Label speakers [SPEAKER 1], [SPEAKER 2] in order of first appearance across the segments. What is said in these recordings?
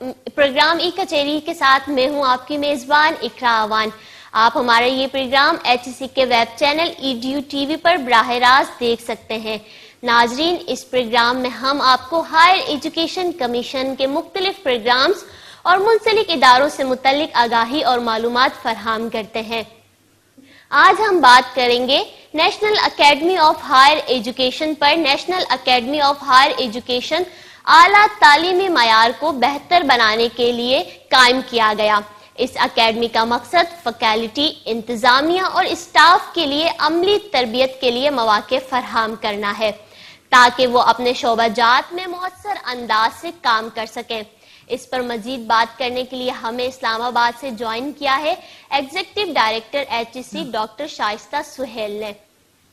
[SPEAKER 1] Programme ای کچہری کے ساتھ میں ہوں آپ کی میزبان اقرا اعوان. آپ ہمارا یہ پروگرام HEC کے ویب چینل EDU TV پر براہ راست دیکھ سکتے ہیں. ناظرین، اس پروگرام میں ہم آپ کو ہائر ایجوکیشن کمیشن کے مختلف پروگرامز اور منسلک اداروں سے متعلق آگاہی اور معلومات فراہم کرتے ہیں. آج ہم بات کریں گے national academy of higher education پر. National academy of higher education اعلیٰ تعلیمی معیار کو بہتر بنانے کے لیے قائم کیا گیا. اس اکیڈمی کا مقصد فیکلٹی، انتظامیہ اور اسٹاف کے لیے عملی تربیت کے لیے مواقع فراہم کرنا ہے تاکہ وہ اپنے شعبہ جات میں مؤثر انداز سے کام کر سکیں. اس پر مزید بات کرنے کے لیے ہمیں اسلام آباد سے جوائن کیا ہے executive director HEC doctor Shaista Sohail نے.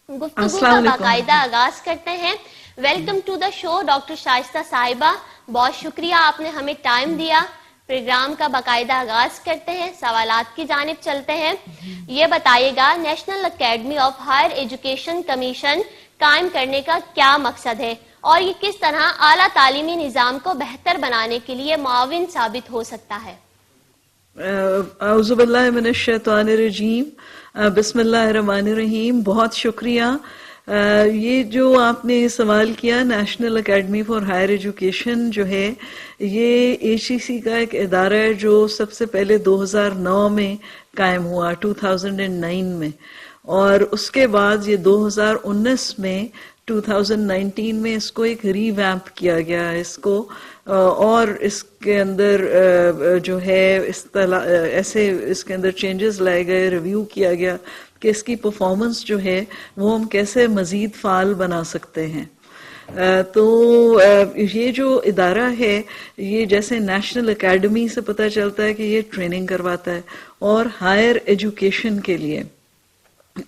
[SPEAKER 1] گفتگو کا باقاعدہ آغاز کرتے ہیں. Welcome to the show doctor Shaista صاحبہ، بہت شکریہ آپ نے ہمیں ٹائم دیا. پروگرام کا باقاعدہ آغاز کرتے ہیں، سوالات کی جانب چلتے ہیں. یہ بتائیے گا national academy of higher education commission قائم کرنے کا کیا مقصد ہے اور یہ کس طرح اعلیٰ تعلیمی نظام کو بہتر بنانے کے لیے معاون ثابت ہو سکتا ہے؟
[SPEAKER 2] اعوذ باللہ من الشیطان الرجیم، بسم اللہ الرحمن الرحیم. بہت شکریہ. یہ جو آپ نے سوال کیا، national academy for higher education جو ہے، یہ HEC کا ایک ادارہ ہے جو سب سے پہلے 2009 میں قائم ہوا، 2009 میں، اور اس کے بعد یہ 2019 میں 2019 میں اس کو ایک ری ویمپ کیا گیا اس کو، اور اس کے اندر جو ہے ایسے اس کے اندر چینجز لائے گئے، ریویو کیا گیا کہ اس کی پرفارمنس جو ہے وہ ہم کیسے مزید فعال بنا سکتے ہیں. تو یہ جو ادارہ ہے، یہ جیسے نیشنل اکیڈمی سے پتہ چلتا ہے کہ یہ ٹریننگ کرواتا ہے اور ہائر ایجوکیشن کے لیے.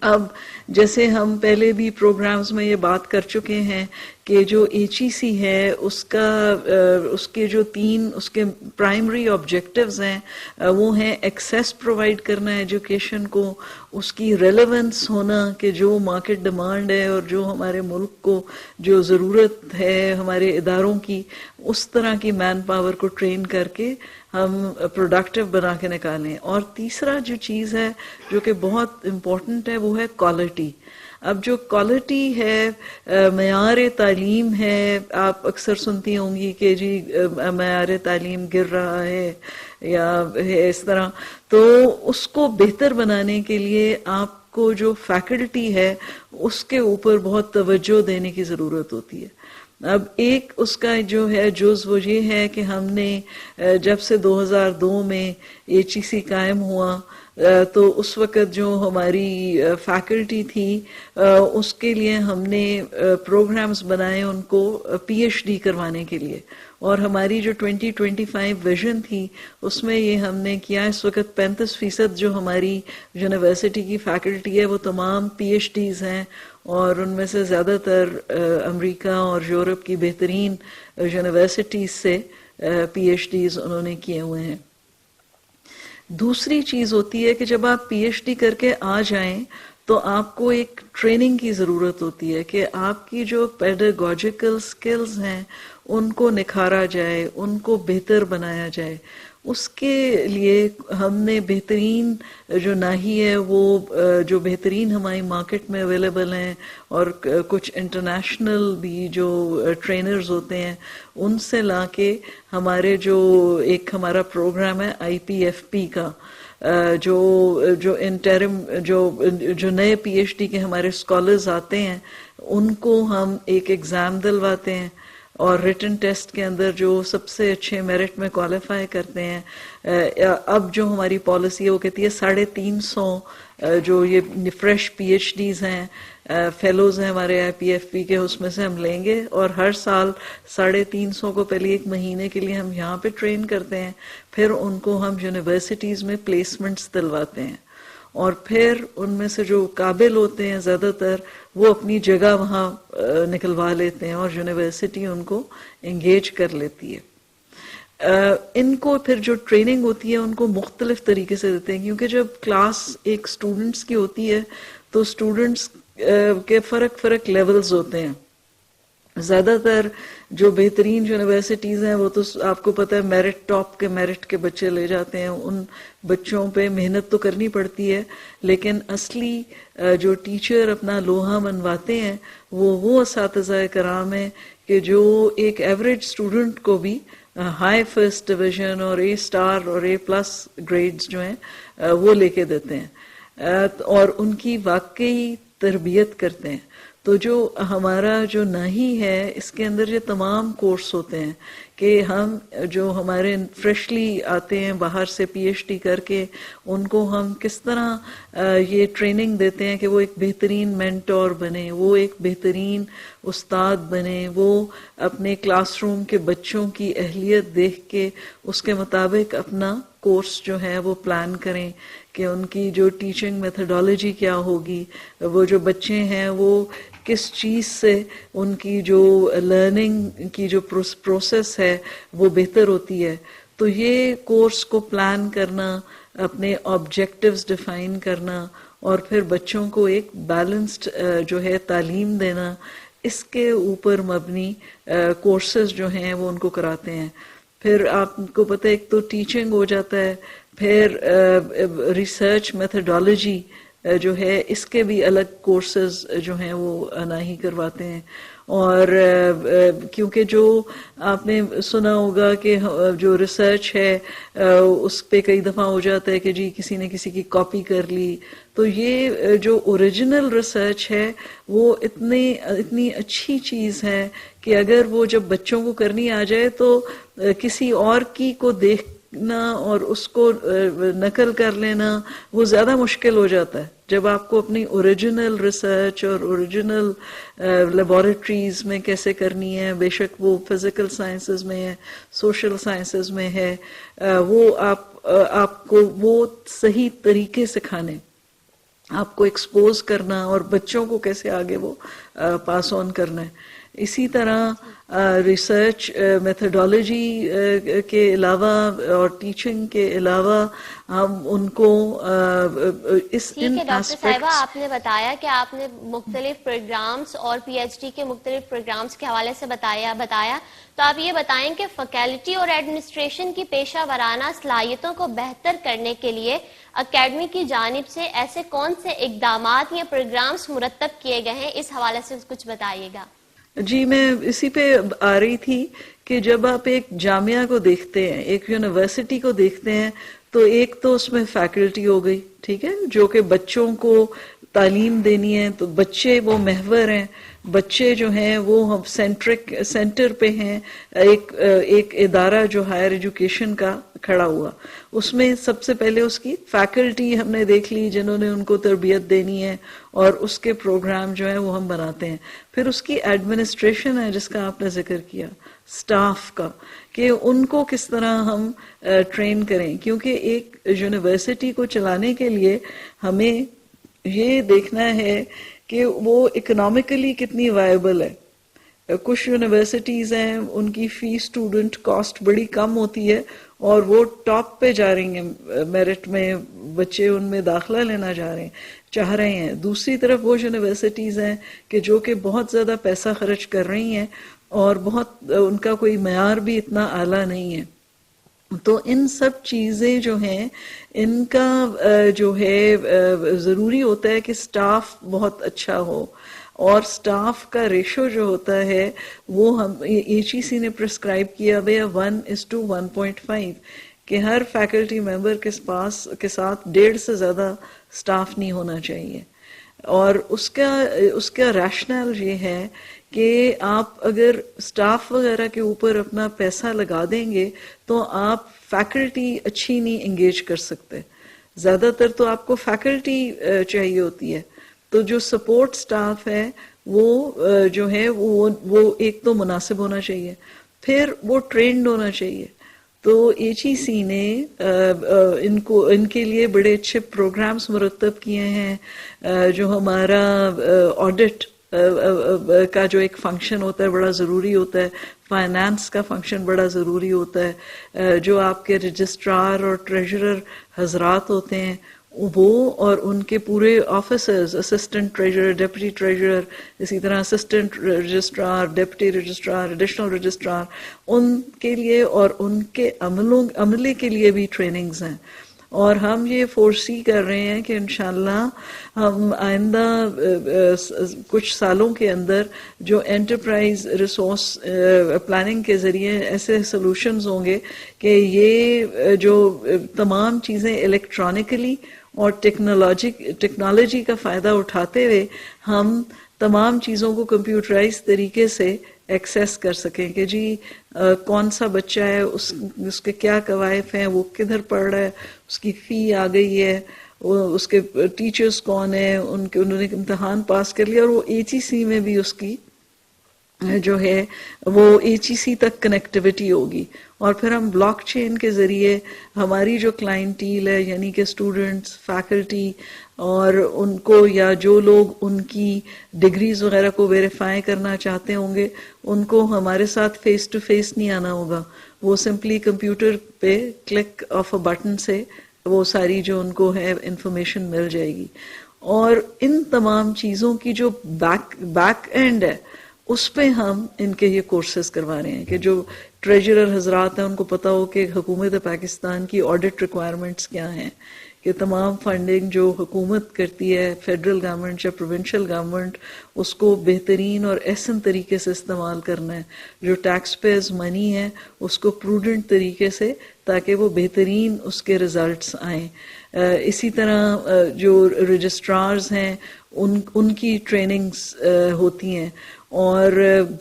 [SPEAKER 2] اب جیسے ہم پہلے بھی پروگرامز میں یہ بات کر چکے ہیں کہ جو HEC ہے اس کے جو اس کے پرائمری آبجیکٹیوز ہیں وہ ہیں ایکسیس پرووائڈ کرنا ایجوکیشن کو، اس کی ریلیونس ہونا کہ جو مارکیٹ ڈیمانڈ ہے اور جو ہمارے ملک کو جو ضرورت ہے ہمارے اداروں کی، اس طرح کی مین پاور کو ٹرین کر کے ہم پروڈکٹیو بنا کے نکالیں. اور تیسرا جو چیز ہے جو کہ بہت امپورٹنٹ ہے وہ ہے کوالٹی. اب جو کوالٹی ہے، معیار تعلیم ہے، آپ اکثر سنتی ہوں گی کہ جی معیار تعلیم گر رہا ہے یا ہے اس طرح، تو اس کو بہتر بنانے کے لیے آپ کو جو فیکلٹی ہے اس کے اوپر بہت توجہ دینے کی ضرورت ہوتی ہے. اب ایک اس کا جو ہے جز وہ یہ ہے کہ ہم نے جب سے 2002 میں HEC قائم ہوا تو اس وقت جو ہماری فیکلٹی تھی اس کے لیے ہم نے پروگرامز بنائے ان کو PhD کروانے کے لیے، اور ہماری جو 2025 ویژن تھی اس میں یہ ہم نے کیا. اس وقت 35% جو ہماری یونیورسٹی کی فیکلٹی ہے وہ تمام PhDs ہیں، اور ان میں سے زیادہ تر امریکہ اور یورپ کی بہترین یونیورسٹیز سے PhDs انہوں نے کیے ہوئے ہیں. دوسری چیز ہوتی ہے کہ جب آپ PhD کر کے آ جائیں تو آپ کو ایک ٹریننگ کی ضرورت ہوتی ہے کہ آپ کی جو پیڈاگوجیکل سکلز ہیں ان کو نکھارا جائے، ان کو بہتر بنایا جائے. اس کے لیے ہم نے بہترین جو ناحی ہے وہ جو بہترین ہماری مارکیٹ میں اویلیبل ہیں اور کچھ انٹرنیشنل بھی جو ٹرینرز ہوتے ہیں ان سے لا کے ہمارے جو ایک ہمارا پروگرام ہے IPFP کا، جو انٹرم جو نئے PhD کے ہمارے اسکالرز آتے ہیں ان کو ہم ایک ایگزام دلواتے ہیں، اور ریٹن ٹیسٹ کے اندر جو سب سے اچھے میرٹ میں کوالیفائی کرتے ہیں. اب جو ہماری پالیسی ہے وہ کہتی ہے 350 جو یہ فریش PhDs ہیں، فیلوز ہیں ہمارے IPFP کے، اس میں سے ہم لیں گے، اور ہر سال 350 کو پہلے 1 مہینے کے لیے ہم یہاں پہ ٹرین کرتے ہیں، پھر ان کو ہم یونیورسٹیز میں پلیسمنٹس دلواتے ہیں، اور پھر ان میں سے جو قابل ہوتے ہیں زیادہ تر وہ اپنی جگہ وہاں نکلوا لیتے ہیں اور یونیورسٹی ان کو انگیج کر لیتی ہے. ان کو پھر جو ٹریننگ ہوتی ہے ان کو مختلف طریقے سے دیتے ہیں، کیونکہ جب کلاس ایک اسٹوڈنٹس کی ہوتی ہے تو اسٹوڈنٹس کے فرق لیولز ہوتے ہیں. زیادہ تر جو بہترین یونیورسٹیز ہیں وہ تو آپ کو پتہ ہے میرٹ ٹاپ کے میرٹ کے بچے لے جاتے ہیں. ان بچوں پہ محنت تو کرنی پڑتی ہے لیکن اصلی جو ٹیچر اپنا لوہا منواتے ہیں وہ اساتذہ کرام ہیں کہ جو ایک ایوریج اسٹوڈنٹ کو بھی ہائی فرسٹ ڈویژن اور اے اسٹار اور اے پلس گریڈز جو ہیں وہ لے کے دیتے ہیں اور ان کی واقعی تربیت کرتے ہیں. تو جو ہمارا جو ناہی ہے اس کے اندر یہ تمام کورس ہوتے ہیں کہ ہم جو ہمارے فریشلی آتے ہیں باہر سے پی ایچ ڈی کر کے ان کو ہم کس طرح یہ ٹریننگ دیتے ہیں کہ وہ ایک بہترین مینٹور بنے, وہ ایک بہترین استاد بنے, وہ اپنے کلاس روم کے بچوں کی اہلیت دیکھ کے اس کے مطابق اپنا کورس جو ہے وہ پلان کریں کہ ان کی جو ٹیچنگ میتھڈالوجی کیا ہوگی, وہ جو بچے ہیں وہ کس چیز سے ان کی جو لرننگ کی جو پروسیس ہے وہ بہتر ہوتی ہے. تو یہ کورس کو پلان کرنا, اپنے آبجیکٹیوز ڈیفائن کرنا اور پھر بچوں کو ایک بیلنسڈ جو ہے تعلیم دینا, اس کے اوپر مبنی کورسز جو ہیں وہ ان کو کراتے ہیں. پھر آپ کو پتہ ہے ایک تو ٹیچنگ ہو جاتا ہے, پھر ریسرچ میتھڈالوجی جو ہے اس کے بھی الگ کورسز جو ہیں وہ ناہی کرواتے ہیں. اور کیونکہ جو آپ نے سنا ہوگا کہ جو ریسرچ ہے اس پہ کئی دفعہ ہو جاتا ہے کہ جی کسی نے کسی کی کاپی کر لی, تو یہ جو اوریجنل ریسرچ ہے وہ اتنی اچھی چیز ہے کہ اگر وہ جب بچوں کو کرنی آ جائے تو کسی اور کی کو دیکھنا اور اس کو نقل کر لینا وہ زیادہ مشکل ہو جاتا ہے. جب آپ کو اپنی اوریجنل ریسرچ اور اوریجنل لیبارٹریز میں کیسے کرنی ہے, بے شک وہ فزیکل سائنسز میں ہے, سوشل سائنسز میں ہے, وہ آپ کو وہ صحیح طریقے سکھانے, آپ کو ایکسپوز کرنا اور بچوں کو کیسے آگے وہ پاس آن کرنا ہے. اسی طرح ریسرچ میتھڈالوجی کے علاوہ اور ٹیچنگ کے علاوہ ہم ان کو
[SPEAKER 1] ٹھیک ہے. ڈاکٹر صاحبہ آپ نے بتایا کہ آپ نے مختلف پروگرامز اور پی ایچ ڈی کے مختلف پروگرامز کے حوالے سے بتایا, تو آپ یہ بتائیں کہ فیکلٹی اور ایڈمنسٹریشن کی پیشہ ورانہ صلاحیتوں کو بہتر کرنے کے لیے اکیڈمی کی جانب سے ایسے کون سے اقدامات یا پروگرامز مرتب کیے گئے ہیں, اس حوالے سے کچھ بتائیے گا.
[SPEAKER 2] جی میں اسی پہ آ رہی تھی کہ جب آپ ایک جامعہ کو دیکھتے ہیں, ایک یونیورسٹی کو دیکھتے ہیں, تو ایک تو اس میں فیکلٹی ہو گئی, ٹھیک ہے, جو کہ بچوں کو تعلیم دینی ہے, تو بچے وہ محور ہیں, بچے جو ہیں وہ سینٹر پہ ہیں. ایک ادارہ جو ہائر ایجوکیشن کا کھڑا ہوا, اس میں سب سے پہلے اس کی فیکلٹی ہم نے دیکھ لی جنہوں نے ان کو تربیت دینی ہے اور اس کے پروگرام جو ہیں وہ ہم بناتے ہیں. پھر اس کی ایڈمنسٹریشن ہے جس کا آپ نے ذکر کیا, سٹاف کا, کہ ان کو کس طرح ہم ٹرین کریں, کیونکہ ایک یونیورسٹی کو چلانے کے لیے ہمیں یہ دیکھنا ہے کہ وہ اکنامکلی کتنی وائبل ہے. کچھ یونیورسٹیز ہیں ان کی فی اسٹوڈنٹ کاسٹ بڑی کم ہوتی ہے اور وہ ٹاپ پہ جا رہی ہیں میرٹ میں, بچے ان میں داخلہ لینا چاہ رہے ہیں. دوسری طرف وہ یونیورسٹیز ہیں کہ جو کہ بہت زیادہ پیسہ خرچ کر رہی ہیں اور بہت ان کا کوئی معیار بھی اتنا اعلیٰ نہیں ہے. تو ان سب چیزیں جو ہیں ان کا جو ہے ضروری ہوتا ہے کہ سٹاف بہت اچھا ہو, اور سٹاف کا ریشو جو ہوتا ہے وہ ہم HEC نے پرسکرائب کیا ہوا 1:1.5 کہ ہر فیکلٹی ممبر کے ساتھ 1.5 سے زیادہ سٹاف نہیں ہونا چاہیے. اور اس کا ریشنل یہ ہے کہ آپ اگر سٹاف وغیرہ کے اوپر اپنا پیسہ لگا دیں گے تو آپ فیکلٹی اچھی نہیں انگیج کر سکتے. زیادہ تر تو آپ کو فیکلٹی چاہیے ہوتی ہے, تو جو سپورٹ سٹاف ہے وہ جو ہے وہ ایک تو مناسب ہونا چاہیے, پھر وہ ٹرینڈ ہونا چاہیے. تو HEC نے ان کے لیے بڑے اچھے پروگرامز مرتب کیے ہیں. جو ہمارا آڈٹ کا جو ایک فنکشن ہوتا ہے بڑا ضروری ہوتا ہے, فائنانس کا فنکشن بڑا ضروری ہوتا ہے, جو آپ کے رجسٹرار اور ٹریجرر حضرات ہوتے ہیں وہ اور ان کے پورے officers, assistant treasurer, deputy treasurer, اسی طرح assistant registrar, deputy registrar, additional registrar, ان کے لیے اور ان کے عملے کے لیے بھی ٹریننگز ہیں. اور ہم یہ فورسی کر رہے ہیں کہ انشاءاللہ ہم آئندہ کچھ سالوں کے اندر جو انٹرپرائز ریسورس پلاننگ کے ذریعے ایسے سولوشنز ہوں گے کہ یہ جو تمام چیزیں الیکٹرانکلی اور ٹیکنالوجی کا فائدہ اٹھاتے ہوئے ہم تمام چیزوں کو کمپیوٹرائز طریقے سے ایکسیس کر سکیں کہ جی کون سا بچہ ہے، اس کے کیا قوائف ہیں، وہ کدھر پڑھ رہا ہے، اس کی فی آ گئی ہے، اس کے ٹیچرز کون ہیں، انہوں نے امتحان پاس کر لیا، اور وہ HEC میں بھی اس کی جو ہے وہ HEC تک کنیکٹیوٹی ہوگی. اور پھر ہم بلاک چین کے ذریعے ہماری جو کلائنٹیل ہے، یعنی کہ اسٹوڈنٹس، فیکلٹی، اور ان کو یا جو لوگ ان کی ڈگریز وغیرہ کو ویریفائی کرنا چاہتے ہوں گے، ان کو ہمارے ساتھ فیس ٹو فیس نہیں آنا ہوگا. وہ سمپلی کمپیوٹر پہ کلک آف اے بٹن سے وہ ساری جو ان کو ہے انفارمیشن مل جائے گی. اور ان تمام چیزوں کی جو بیک اینڈ ہے، اس پہ ہم ان کے یہ کورسز کروا رہے ہیں کہ جو ٹریجرر حضرات ہیں ان کو پتا ہو کہ حکومت پاکستان کی آڈٹ ریکوائرمنٹس کیا ہیں، کہ تمام فنڈنگ جو حکومت کرتی ہے، فیڈرل گورنمنٹ یا پروونشل گورنمنٹ، اس کو بہترین اور احسن طریقے سے استعمال کرنا ہے. جو ٹیکس پیئرز منی ہے اس کو پروڈنٹ طریقے سے، تاکہ وہ بہترین اس کے ریزلٹس آئیں. اسی طرح جو رجسٹرارز ہیں ان کی ٹریننگز ہوتی ہیں. اور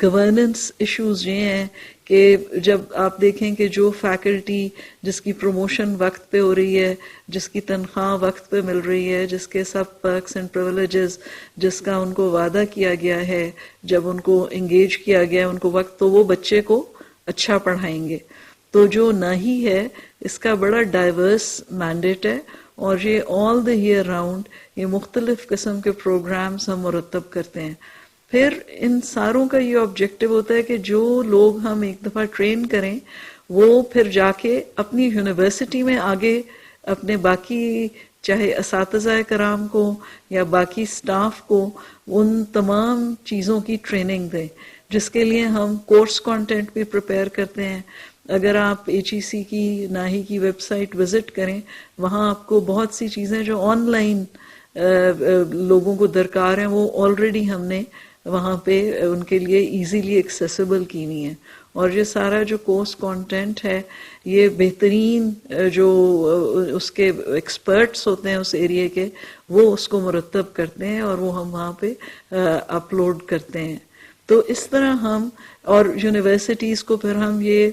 [SPEAKER 2] گورننس ایشوز یہ ہیں کہ جب آپ دیکھیں کہ جو فیکلٹی جس کی پروموشن وقت پہ ہو رہی ہے، جس کی تنخواہ وقت پہ مل رہی ہے، جس کے سب پرکس اینڈ پریولیجز جس کا ان کو وعدہ کیا گیا ہے، جب ان کو انگیج کیا گیا ہے ان کو وقت، تو وہ بچے کو اچھا پڑھائیں گے. تو جو نہ ہی ہے اس کا بڑا ڈائیورس مینڈیٹ ہے، اور یہ آل دا ایئر راؤنڈ یہ مختلف قسم کے پروگرامز ہم مرتب کرتے ہیں. پھر ان ساروں کا یہ آبجیکٹو ہوتا ہے کہ جو لوگ ہم ایک دفعہ ٹرین کریں وہ پھر جا کے اپنی یونیورسٹی میں آگے اپنے باقی چاہے اساتذہ کرام کو یا باقی سٹاف کو ان تمام چیزوں کی ٹریننگ دیں، جس کے لیے ہم کورس کانٹینٹ بھی پریپیئر کرتے ہیں. اگر آپ HEC کی ناہی کی ویب سائٹ وزٹ کریں، وہاں آپ کو بہت سی چیزیں جو آن لائن لوگوں کو درکار ہیں وہ آلریڈی ہم نے وہاں پہ ان کے لیے ایزیلی ایکسیسیبل کی ہوئی ہیں. اور یہ سارا جو کورس کانٹینٹ ہے یہ بہترین جو اس کے ایکسپرٹس ہوتے ہیں اس ایریے کے، وہ اس کو مرتب کرتے ہیں اور وہ ہم وہاں پہ اپلوڈ کرتے ہیں. تو اس طرح ہم اور یونیورسٹیز کو پھر ہم یہ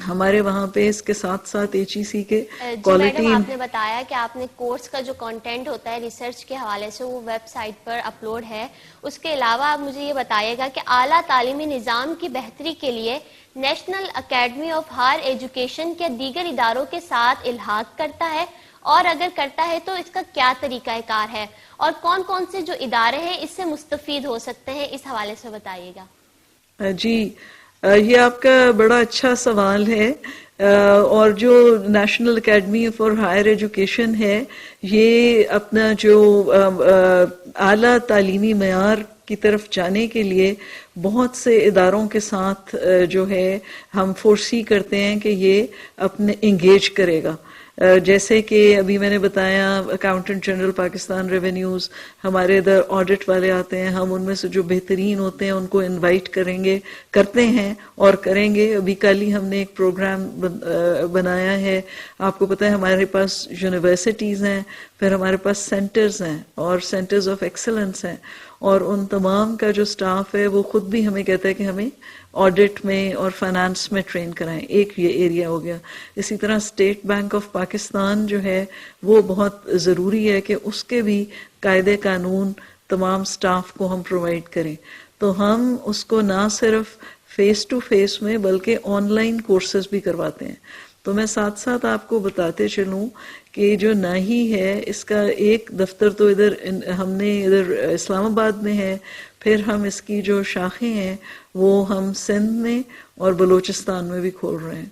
[SPEAKER 2] ہمارے وہاں پہ اس کے ساتھ ساتھ HEC کے
[SPEAKER 1] کوالٹی. آپ نے بتایا کہ آپ نے کورس کا جو کنٹینٹ ہوتا ہے ریسرچ کے حوالے سے وہ ویب سائٹ پر اپلوڈ ہے. اس کے علاوہ آپ مجھے یہ بتائیے گا کہ اعلیٰ تعلیمی نظام کی بہتری کے لیے national academy of higher education کے دیگر اداروں کے ساتھ الحاق کرتا ہے، اور اگر کرتا ہے تو اس کا کیا طریقہ کار ہے، اور کون کون سے جو ادارے ہیں اس سے مستفید ہو سکتے ہیں، اس حوالے سے بتائیے گا.
[SPEAKER 2] جی، یہ آپ کا بڑا اچھا سوال ہے. اور جو national academy for higher education ہے یہ اپنا جو اعلیٰ تعلیمی معیار کی طرف جانے کے لیے بہت سے اداروں کے ساتھ جو ہے ہم فورسی کرتے ہیں کہ یہ اپنے انگیج کرے گا. جیسے کہ ابھی میں نے بتایا اکاؤنٹنٹ جنرل پاکستان ریونیوز، ہمارے ادھر آڈٹ والے آتے ہیں، ہم ان میں سے جو بہترین ہوتے ہیں ان کو انوائٹ کرتے ہیں اور کریں گے. ابھی کل ہی ہم نے ایک پروگرام بنایا ہے. آپ کو پتہ ہے ہمارے پاس یونیورسٹیز ہیں، پھر ہمارے پاس سینٹرز ہیں اور سینٹرز آف ایکسلنس ہیں، اور ان تمام کا جو سٹاف ہے وہ خود بھی ہمیں کہتا ہے کہ ہمیں آڈٹ میں اور فائنانس میں ٹرین کرائیں. ایک یہ ایریا ہو گیا. اسی طرح اسٹیٹ بینک آف پاکستان جو ہے وہ بہت ضروری ہے کہ اس کے بھی قاعدے قانون تمام سٹاف کو ہم پرووائڈ کریں. تو ہم اس کو نہ صرف فیس ٹو فیس میں بلکہ آن لائن کورسز بھی کرواتے ہیں. تو میں ساتھ ساتھ آپ کو بتاتے چلوں کہ جو ناہی ہے اس کا ایک دفتر تو ادھر ہم نے ادھر اسلام آباد میں ہے، پھر ہم اس کی جو شاخیں ہیں وہ ہم سندھ میں اور بلوچستان میں بھی کھول رہے ہیں.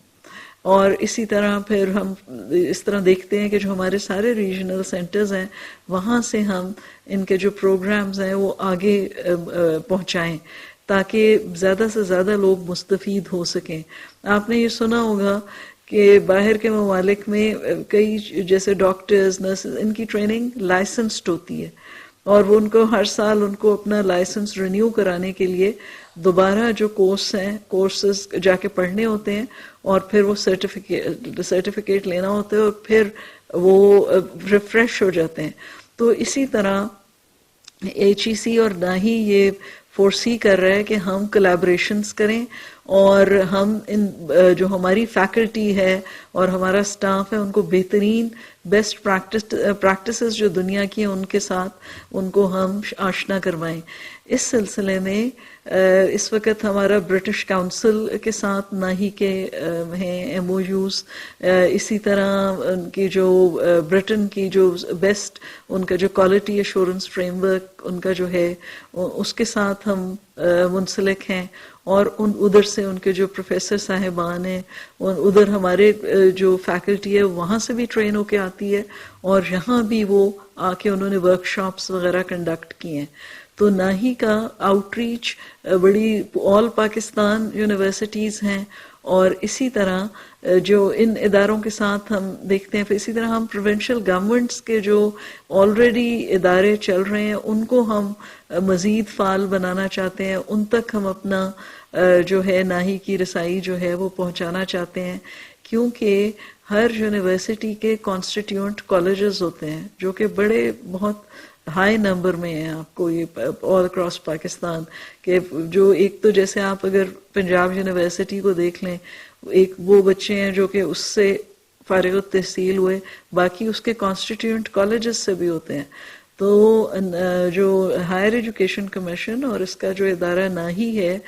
[SPEAKER 2] اور اسی طرح پھر ہم اس طرح دیکھتے ہیں کہ جو ہمارے سارے ریجنل سینٹرز ہیں وہاں سے ہم ان کے جو پروگرامز ہیں وہ آگے پہنچائیں تاکہ زیادہ سے زیادہ لوگ مستفید ہو سکیں. آپ نے یہ سنا ہوگا کہ باہر کے ممالک میں کئی جیسے ڈاکٹرز نرسز ان کی ٹریننگ لائسنسڈ ہوتی ہے اور وہ ان کو ہر سال ان کو اپنا لائسنس رینیو کرانے کے لیے دوبارہ جو کورسز جا کے پڑھنے ہوتے ہیں اور پھر وہ سرٹیفکیٹ لینا ہوتا ہے اور پھر وہ ریفریش ہو جاتے ہیں. تو اسی طرح HEC اور نہ ہی یہ فورسی کر رہا ہے کہ ہم کولیبریشنز کریں اور ہم ان جو ہماری فیکلٹی ہے اور ہمارا سٹاف ہے ان کو بہترین بیسٹ پریکٹسز جو دنیا کی ہیں ان کے ساتھ ان کو ہم آشنا کروائیں. اس سلسلے میں اس وقت ہمارا برٹش کاؤنسل کے ساتھ نہ ہی کے ہیں MOUs, اسی طرح ان کی جو برٹن کی جو بیسٹ ان کا جو quality assurance frame work in کا جو ہے اس کے ساتھ ہم منسلک ہیں اور ادھر سے ان کے جو پروفیسر صاحبان ہیں ادھر ہمارے جو فیکلٹی ہے وہاں سے بھی ٹرین ہو کے آتی ہے اور یہاں بھی وہ آ کے انہوں نے ورک شاپس وغیرہ کنڈکٹ کیے ہیں. تو نہ ہی کا آؤٹ ریچ بڑی آل پاکستان یونیورسٹیز ہیں اور اسی طرح جو ان اداروں کے ساتھ ہم دیکھتے ہیں. پھر اسی طرح ہم پروونشل گورنمنٹس کے جو آلریڈی ادارے چل رہے ہیں ان کو ہم مزید فعال بنانا چاہتے ہیں, ان تک ہم اپنا جو ہے ناہی کی رسائی جو ہے وہ پہنچانا چاہتے ہیں کیونکہ ہر یونیورسٹی کے کانسٹیٹیوئنٹ کالجز ہوتے ہیں جو کہ بڑے بہت ہائی نمبر میں ہیں. آپ کو یہ آل اکراس پاکستان کہ جو ایک تو جیسے آپ اگر پنجاب یونیورسٹی کو دیکھ لیں ایک وہ بچے ہیں جو کہ اس سے فارغ التحصیل ہوئے, باقی اس کے کانسٹیٹیوئنٹ کالجز سے بھی ہوتے ہیں. تو جو ہائر ایجوکیشن کمیشن اور اس کا جو ادارہ ناہی ہے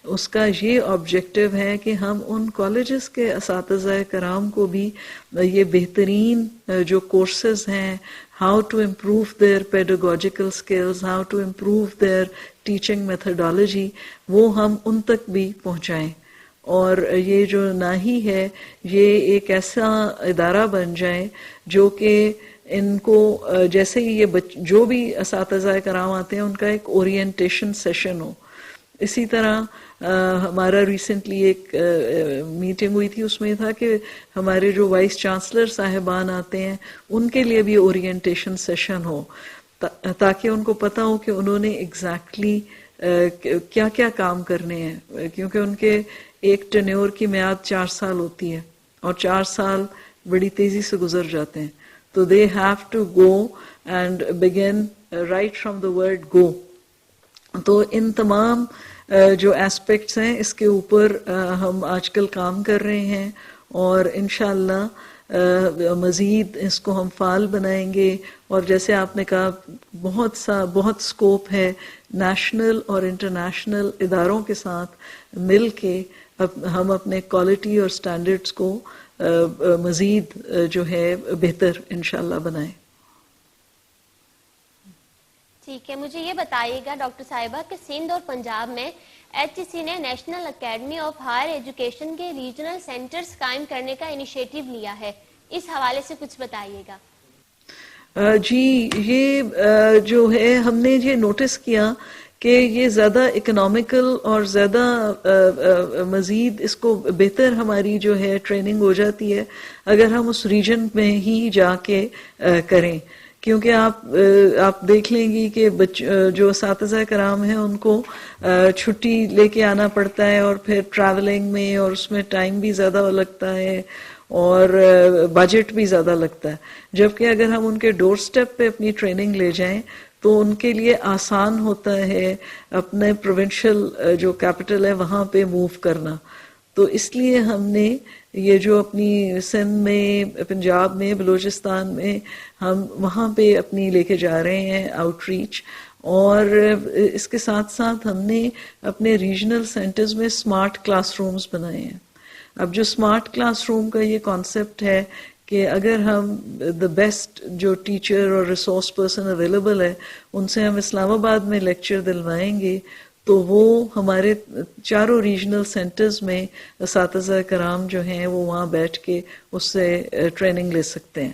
[SPEAKER 2] اس کا یہ آبجیکٹو ہے کہ ہم ان کالجز کے اساتذہ کرام کو بھی یہ بہترین جو کورسز ہیں how to improve their pedagogical skills, how to improve their teaching methodology وہ ہم ان تک بھی پہنچائیں. اور یہ جو ناہی ہے یہ ایک ایسا ادارہ بن جائے جو کہ ان کو جیسے ہی یہ جو بھی اساتذہ کرام آتے ہیں ان کا ایک اورینٹیشن سیشن ہو. اسی طرح ہمارا ریسنٹلی ایک میٹنگ ہوئی تھی, اس میں تھا کہ ہمارے جو وائس چانسلر صاحبان آتے ہیں ان کے لیے بھی اورینٹیشن سیشن ہو تاکہ ان کو پتہ ہو کہ انہوں نے ایگزیکٹلی کیا کیا کام کرنے ہیں, کیونکہ ان کے ایک ٹینیور کی میعاد 4 سال ہوتی ہے اور 4 سال بڑی تیزی سے گزر جاتے ہیں. تو they have to go and begin right from the word go. تو ان تمام جو ایسپیکٹس ہیں اس کے اوپر ہم آج کل کام کر رہے ہیں اور انشاءاللہ مزید اس کو ہم فعال بنائیں گے. اور جیسے آپ نے کہا بہت اسکوپ ہے نیشنل اور انٹرنیشنل اداروں کے ساتھ مل کے ہم اپنے کوالٹی اور سٹینڈرڈز کو مزید جو ہے بہتر انشاءاللہ بنائیں.
[SPEAKER 1] ٹھیک ہے, مجھے یہ بتائیے گا ڈاکٹر صاحبہ کہ سندھ اور پنجاب میں HEC نے national academy of higher education کے ریجنل سینٹرز قائم کرنے کا انیشیٹو لیا ہے, اس حوالے سے کچھ بتائیے گا.
[SPEAKER 2] جی, یہ جو ہے ہم نے یہ نوٹس کیا کہ یہ زیادہ اکنامیکل اور زیادہ مزید اس کو بہتر ہماری جو ہے ٹریننگ ہو جاتی ہے اگر ہم اس ریجن میں ہی جا کے کریں, کیونکہ آپ دیکھ لیں گی کہ جو اساتذہ کرام ہیں ان کو چھٹی لے کے آنا پڑتا ہے اور پھر ٹریولنگ میں اور اس میں ٹائم بھی زیادہ لگتا ہے اور بجٹ بھی زیادہ لگتا ہے. جبکہ اگر ہم ان کے ڈور سٹیپ پہ اپنی ٹریننگ لے جائیں تو ان کے لیے آسان ہوتا ہے اپنے پروونشل جو کیپٹل ہے وہاں پہ موو کرنا. تو اس لیے ہم نے یہ جو اپنی سندھ میں پنجاب میں بلوچستان میں ہم وہاں پہ اپنی لے کے جا رہے ہیں آؤٹ ریچ, اور اس کے ساتھ ساتھ ہم نے اپنے ریجنل سینٹرز میں اسمارٹ کلاس رومز بنائے ہیں. اب جو اسمارٹ کلاس روم کا یہ کانسیپٹ ہے کہ اگر ہم دا بیسٹ جو ٹیچر اور ریسورس پرسن اویلیبل ہے ان سے ہم اسلام آباد میں لیکچر دلوائیں گے تو وہ ہمارے چاروں ریجنل سینٹرز میں اساتذہ کرام جو ہیں وہ وہاں بیٹھ کے اس سے ٹریننگ لے سکتے ہیں.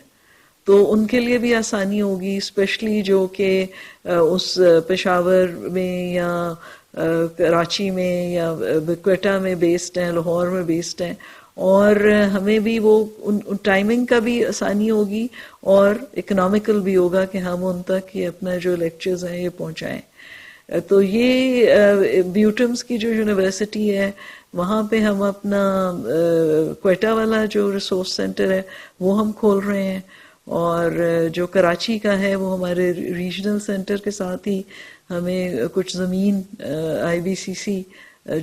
[SPEAKER 2] تو ان کے لیے بھی آسانی ہوگی، اسپیشلی جو کہ اس پشاور میں یا کراچی میں یا کوئٹہ میں بیسڈ ہیں، لاہور میں بیسڈ ہیں، اور ہمیں بھی وہ ٹائمنگ کا بھی آسانی ہوگی اور اکنامیکل بھی ہوگا کہ ہم ان تک یہ اپنا جو لیکچرز ہیں یہ پہنچائیں. تو یہ بیوٹمس کی جو یونیورسٹی ہے وہاں پہ ہم اپنا کوئٹہ والا جو ریسورس سینٹر ہے وہ ہم کھول رہے ہیں، اور جو کراچی کا ہے وہ ہمارے ریجنل سینٹر کے ساتھ ہی ہمیں کچھ زمین آئی بی سی سی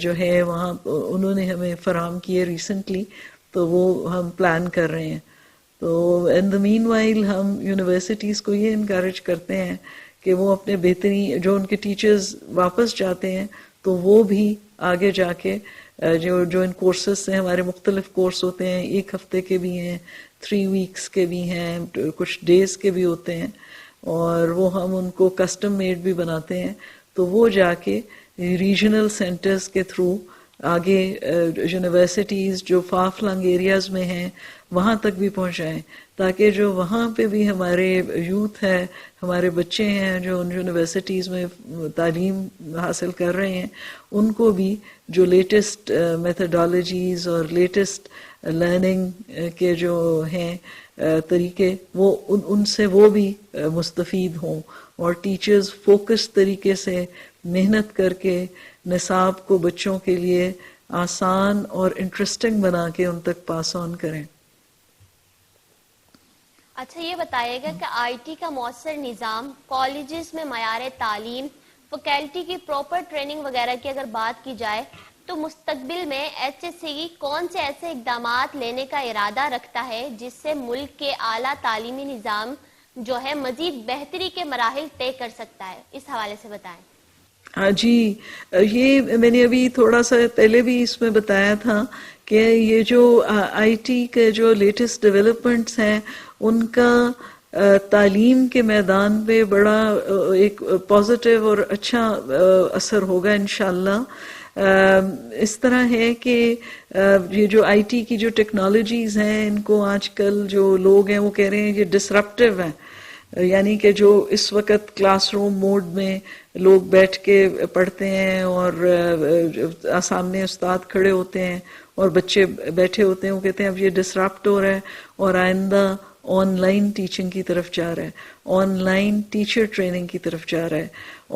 [SPEAKER 2] جو ہے وہاں انہوں نے ہمیں فراہم کی ہے ریسنٹلی، تو وہ ہم پلان کر رہے ہیں. تو ان دا مین وائل ہم یونیورسٹیز کو یہ انکریج کرتے ہیں کہ وہ اپنے بہترین جو ان کے ٹیچرز واپس جاتے ہیں تو وہ بھی آگے جا کے جو ان کورسز سے ہمارے مختلف کورس ہوتے ہیں، 1 ہفتے کے بھی ہیں، 3 ویکس کے بھی ہیں، کچھ ڈیز کے بھی ہوتے ہیں، اور وہ ہم ان کو کسٹم میڈ بھی بناتے ہیں. تو وہ جا کے ریجنل سینٹرز کے تھرو آگے یونیورسٹیز جو فار فلنگ ایریاز میں ہیں وہاں تک بھی پہنچائیں، تاکہ جو وہاں پہ بھی ہمارے یوتھ ہے، ہمارے بچے ہیں جو ان یونیورسٹیز میں تعلیم حاصل کر رہے ہیں، ان کو بھی جو لیٹسٹ میتھڈالوجیز اور لیٹسٹ لرننگ کے جو ہیں طریقے وہ ان سے وہ بھی مستفید ہوں، اور ٹیچرز فوکس طریقے سے محنت کر کے نصاب کو بچوں کے لیے آسان اور انٹرسٹنگ بنا کے ان تک پاس آن کریں.
[SPEAKER 1] اچھا یہ بتائیے گا کہ آئی ٹی کا مؤثر نظام، کالجز میں معیار تعلیم، فیکلٹی کی پراپر ٹریننگ وغیرہ کی اگر بات کی جائے تو مستقبل میں ایچ ایس سی کون سے ایسے اقدامات لینے کا ارادہ رکھتا ہے جس سے ملک کے اعلیٰ تعلیمی نظام جو ہے مزید بہتری کے مراحل طے کر سکتا ہے؟ اس حوالے سے بتائیں.
[SPEAKER 2] ہاں جی، یہ میں نے ابھی تھوڑا سا پہلے بھی اس میں بتایا تھا کہ یہ جو آئی ٹی کے جو لیٹسٹ ڈیولپمنٹس ہیں ان کا تعلیم کے میدان پہ بڑا ایک پازیٹیو اور اچھا اثر ہوگا انشاءاللہ. اس طرح ہے کہ یہ جو آئی ٹی کی جو ٹیکنالوجیز ہیں ان کو آج کل جو لوگ ہیں وہ کہہ رہے ہیں یہ ڈسرپٹیو ہیں، یعنی کہ جو اس وقت کلاس روم موڈ میں لوگ بیٹھ کے پڑھتے ہیں اور سامنے استاد کھڑے ہوتے ہیں اور بچے بیٹھے ہوتے ہیں، وہ کہتے ہیں اب یہ ڈسرپٹ ہو رہا ہے اور آئندہ آن لائن ٹیچنگ کی طرف جا رہا ہے، آن لائن ٹیچر ٹریننگ کی طرف جا رہا ہے،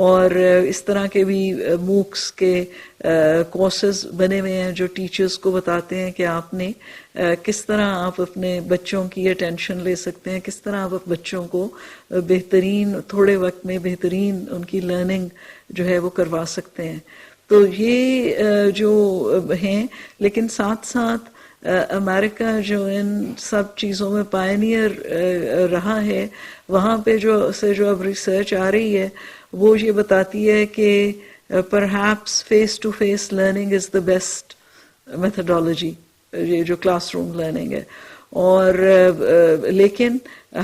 [SPEAKER 2] اور اس طرح کے بھی موکس کے کورسز بنے ہوئے ہیں جو ٹیچرز کو بتاتے ہیں کہ آپ نے کس طرح آپ اپنے بچوں کی اٹینشن لے سکتے ہیں، کس طرح آپ بچوں کو بہترین تھوڑے وقت میں بہترین ان کی لرننگ جو ہے وہ کروا سکتے ہیں. تو یہ جو ہیں، لیکن ساتھ ساتھ امریکہ جو ان سب چیزوں میں پائنیئر رہا ہے، وہاں پہ جو اب ریسرچ آ رہی ہے وہ یہ بتاتی ہے کہ perhaps face to face learning is the best methodology, یہ جو کلاس روم لرننگ ہے، اور لیکن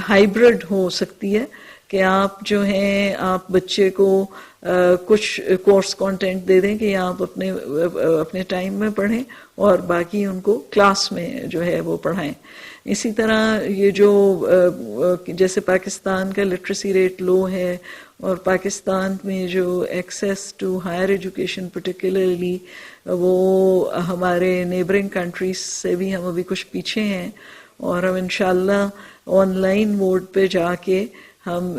[SPEAKER 2] ہائیبرڈ ہو سکتی ہے کہ آپ جو ہیں آپ بچے کو کچھ کورس کانٹینٹ دے دیں کہ آپ اپنے ٹائم میں پڑھیں اور باقی ان کو کلاس میں جو ہے وہ پڑھائیں. اسی طرح یہ جو جیسے پاکستان کا لٹریسی ریٹ لو ہے اور پاکستان میں جو access to higher education particularly وہ ہمارے نیبرنگ کنٹریز سے بھی ہم ابھی کچھ پیچھے ہیں، اور ہم انشاءاللہ آن لائن موڈ پہ جا کے ہم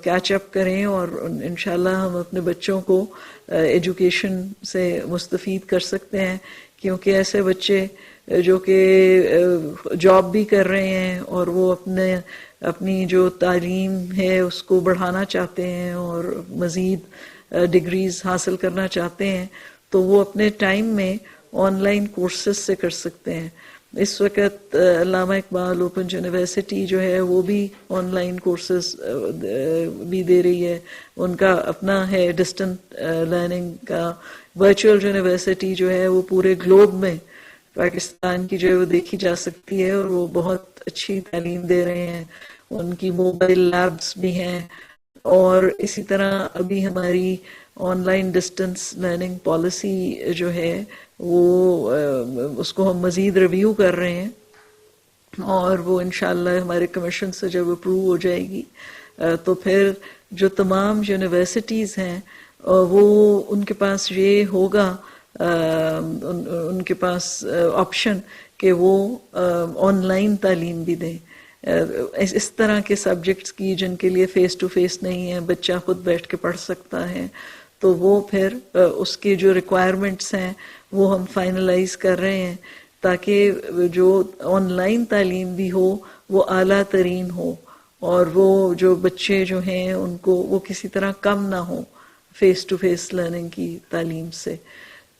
[SPEAKER 2] کیچ اپ کریں اور انشاءاللہ ہم اپنے بچوں کو ایجوکیشن سے مستفید کر سکتے ہیں، کیونکہ ایسے بچے جو کہ جاب بھی کر رہے ہیں اور وہ اپنی جو تعلیم ہے اس کو بڑھانا چاہتے ہیں اور مزید ڈگریز حاصل کرنا چاہتے ہیں، تو وہ اپنے ٹائم میں آن لائن کورسز سے کر سکتے ہیں. اس وقت علامہ اقبال اوپن یونیورسٹی جو ہے وہ بھی آن لائن کورسز بھی دے رہی ہے، ان کا اپنا ہے ڈسٹنٹ لرننگ کا. ورچوئل یونیورسٹی جو ہے وہ پورے گلوب میں پاکستان کی جو ہے وہ دیکھی جا سکتی ہے، اور وہ بہت اچھی تعلیم دے رہے ہیں. ان کی موبائل لیبس بھی ہیں، اور اسی طرح ابھی ہماری on line distance learning policy جو ہے وہ اس کو ہم مزید ریویو کر رہے ہیں، اور وہ انشاءاللہ ہمارے کمیشن سے جب اپروو ہو جائے گی تو پھر جو تمام یونیورسٹیز ہیں وہ ان کے پاس یہ ہوگا، ان کے پاس آپشن کہ وہ آن لائن تعلیم بھی دیں اس طرح کے سبجیکٹس کی جن کے لیے فیس ٹو فیس نہیں ہے، بچہ خود بیٹھ کے پڑھ سکتا ہے، تو وہ پھر اس کے جو ریکوائرمنٹس ہیں وہ ہم فائنلائز کر رہے ہیں تاکہ جو آن لائن تعلیم بھی ہو وہ اعلیٰ ترین ہو، اور وہ جو بچے جو ہیں ان کو وہ کسی طرح کم نہ ہوں فیس ٹو فیس لرننگ کی تعلیم سے۔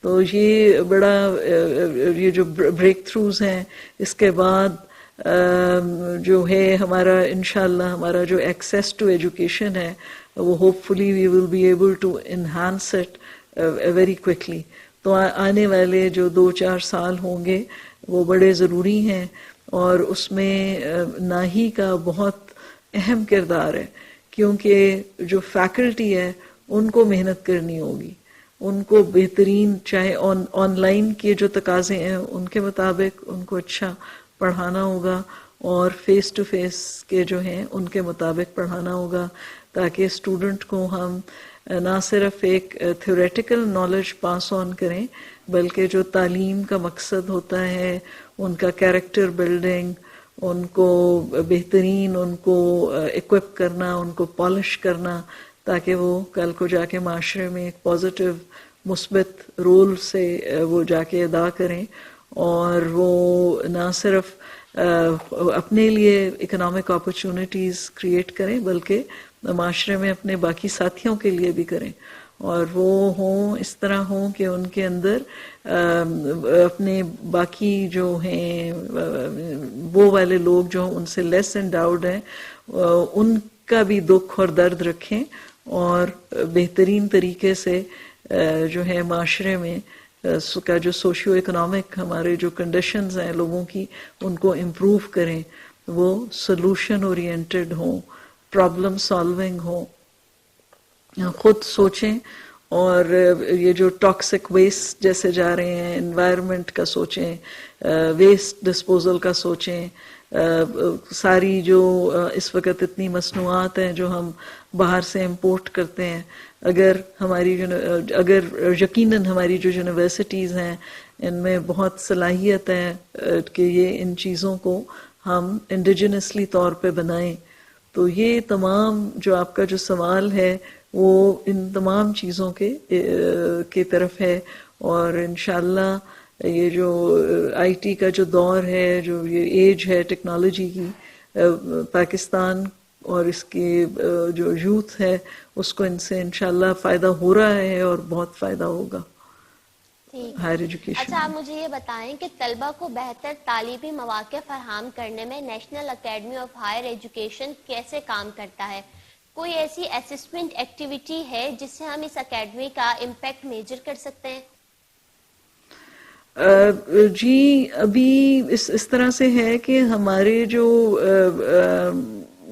[SPEAKER 2] تو یہ بڑا یہ جو بریک تھروز ہیں، اس کے بعد جو ہے ہمارا انشاءاللہ ہمارا جو ایکسیس ٹو ایجوکیشن ہے وہ hopefully we will be able to enhance it very quickly. تو آنے والے جو 2-4 سال ہوں گے وہ بڑے ضروری ہیں، اور اس میں ناہی کا بہت اہم کردار ہے، کیونکہ جو فیکلٹی ہے ان کو محنت کرنی ہوگی، ان کو بہترین چاہے آن لائن کے جو تقاضے ہیں ان کے مطابق ان کو اچھا پڑھانا ہوگا، اور فیس ٹو فیس کے جو ہیں ان کے مطابق پڑھانا ہوگا، تاکہ اسٹوڈنٹ کو ہم نہ صرف ایک تھیوریٹیکل نالج پاس آن کریں، بلکہ جو تعلیم کا مقصد ہوتا ہے ان کا کیریکٹر بلڈنگ، ان کو بہترین ان کو اکوپ کرنا، ان کو پالش کرنا، تاکہ وہ کل کو جا کے معاشرے میں ایک پازیٹیو مثبت رول سے وہ جا کے ادا کریں، اور وہ نہ صرف اپنے لیے اکنامک اپرچونٹیز کریٹ کریں بلکہ معاشرے میں اپنے باقی ساتھیوں کے لیے بھی کریں، اور وہ ہوں اس طرح ہوں کہ ان کے اندر اپنے باقی جو ہیں وہ والے لوگ جو ان سے لیس انڈاؤڈ ہیں ان کا بھی دکھ اور درد رکھیں، اور بہترین طریقے سے جو ہے معاشرے میں کا جو سوشیو اکنامک ہمارے جو کنڈیشنز ہیں لوگوں کی ان کو امپروو کریں، وہ سولوشن اورینٹڈ ہوں، پرابلم سالونگ ہوں، خود سوچیں، اور یہ جو ٹاکسک ویسٹ جیسے جا رہے ہیں انوائرمنٹ کا سوچیں، ویسٹ ڈسپوزل کا سوچیں، ساری جو اس وقت اتنی مصنوعات ہیں جو ہم باہر سے امپورٹ کرتے ہیں، اگر یقیناً ہماری جو یونیورسٹیز ہیں ان میں بہت صلاحیت ہے کہ یہ ان چیزوں کو ہم انڈیجنسلی طور پہ بنائیں، تو یہ تمام جو آپ کا جو سوال ہے وہ ان تمام چیزوں کے طرف ہے، اور انشاءاللہ یہ جو آئی ٹی کا جو دور ہے، جو یہ ایج ہے ٹیکنالوجی کی، پاکستان اور اس کی جو یوتھ ہے اس کو ان سے انشاءاللہ فائدہ ہو رہا ہے اور بہت فائدہ ہوگا ہائر ایجوکیشن۔
[SPEAKER 1] اچھا، آپ مجھے یہ بتائیں کہ طلبہ کو بہتر تعلیمی مواقع فراہم کرنے میں national academy of higher education کیسے کام کرتا ہے؟ کوئی ایسی اسسمنٹ ایکٹیویٹی ہے جس سے ہم اس اکیڈمی کا امپیکٹ میجر کر سکتے ہیں؟
[SPEAKER 2] جی، ابھی اس طرح سے ہے کہ ہمارے جو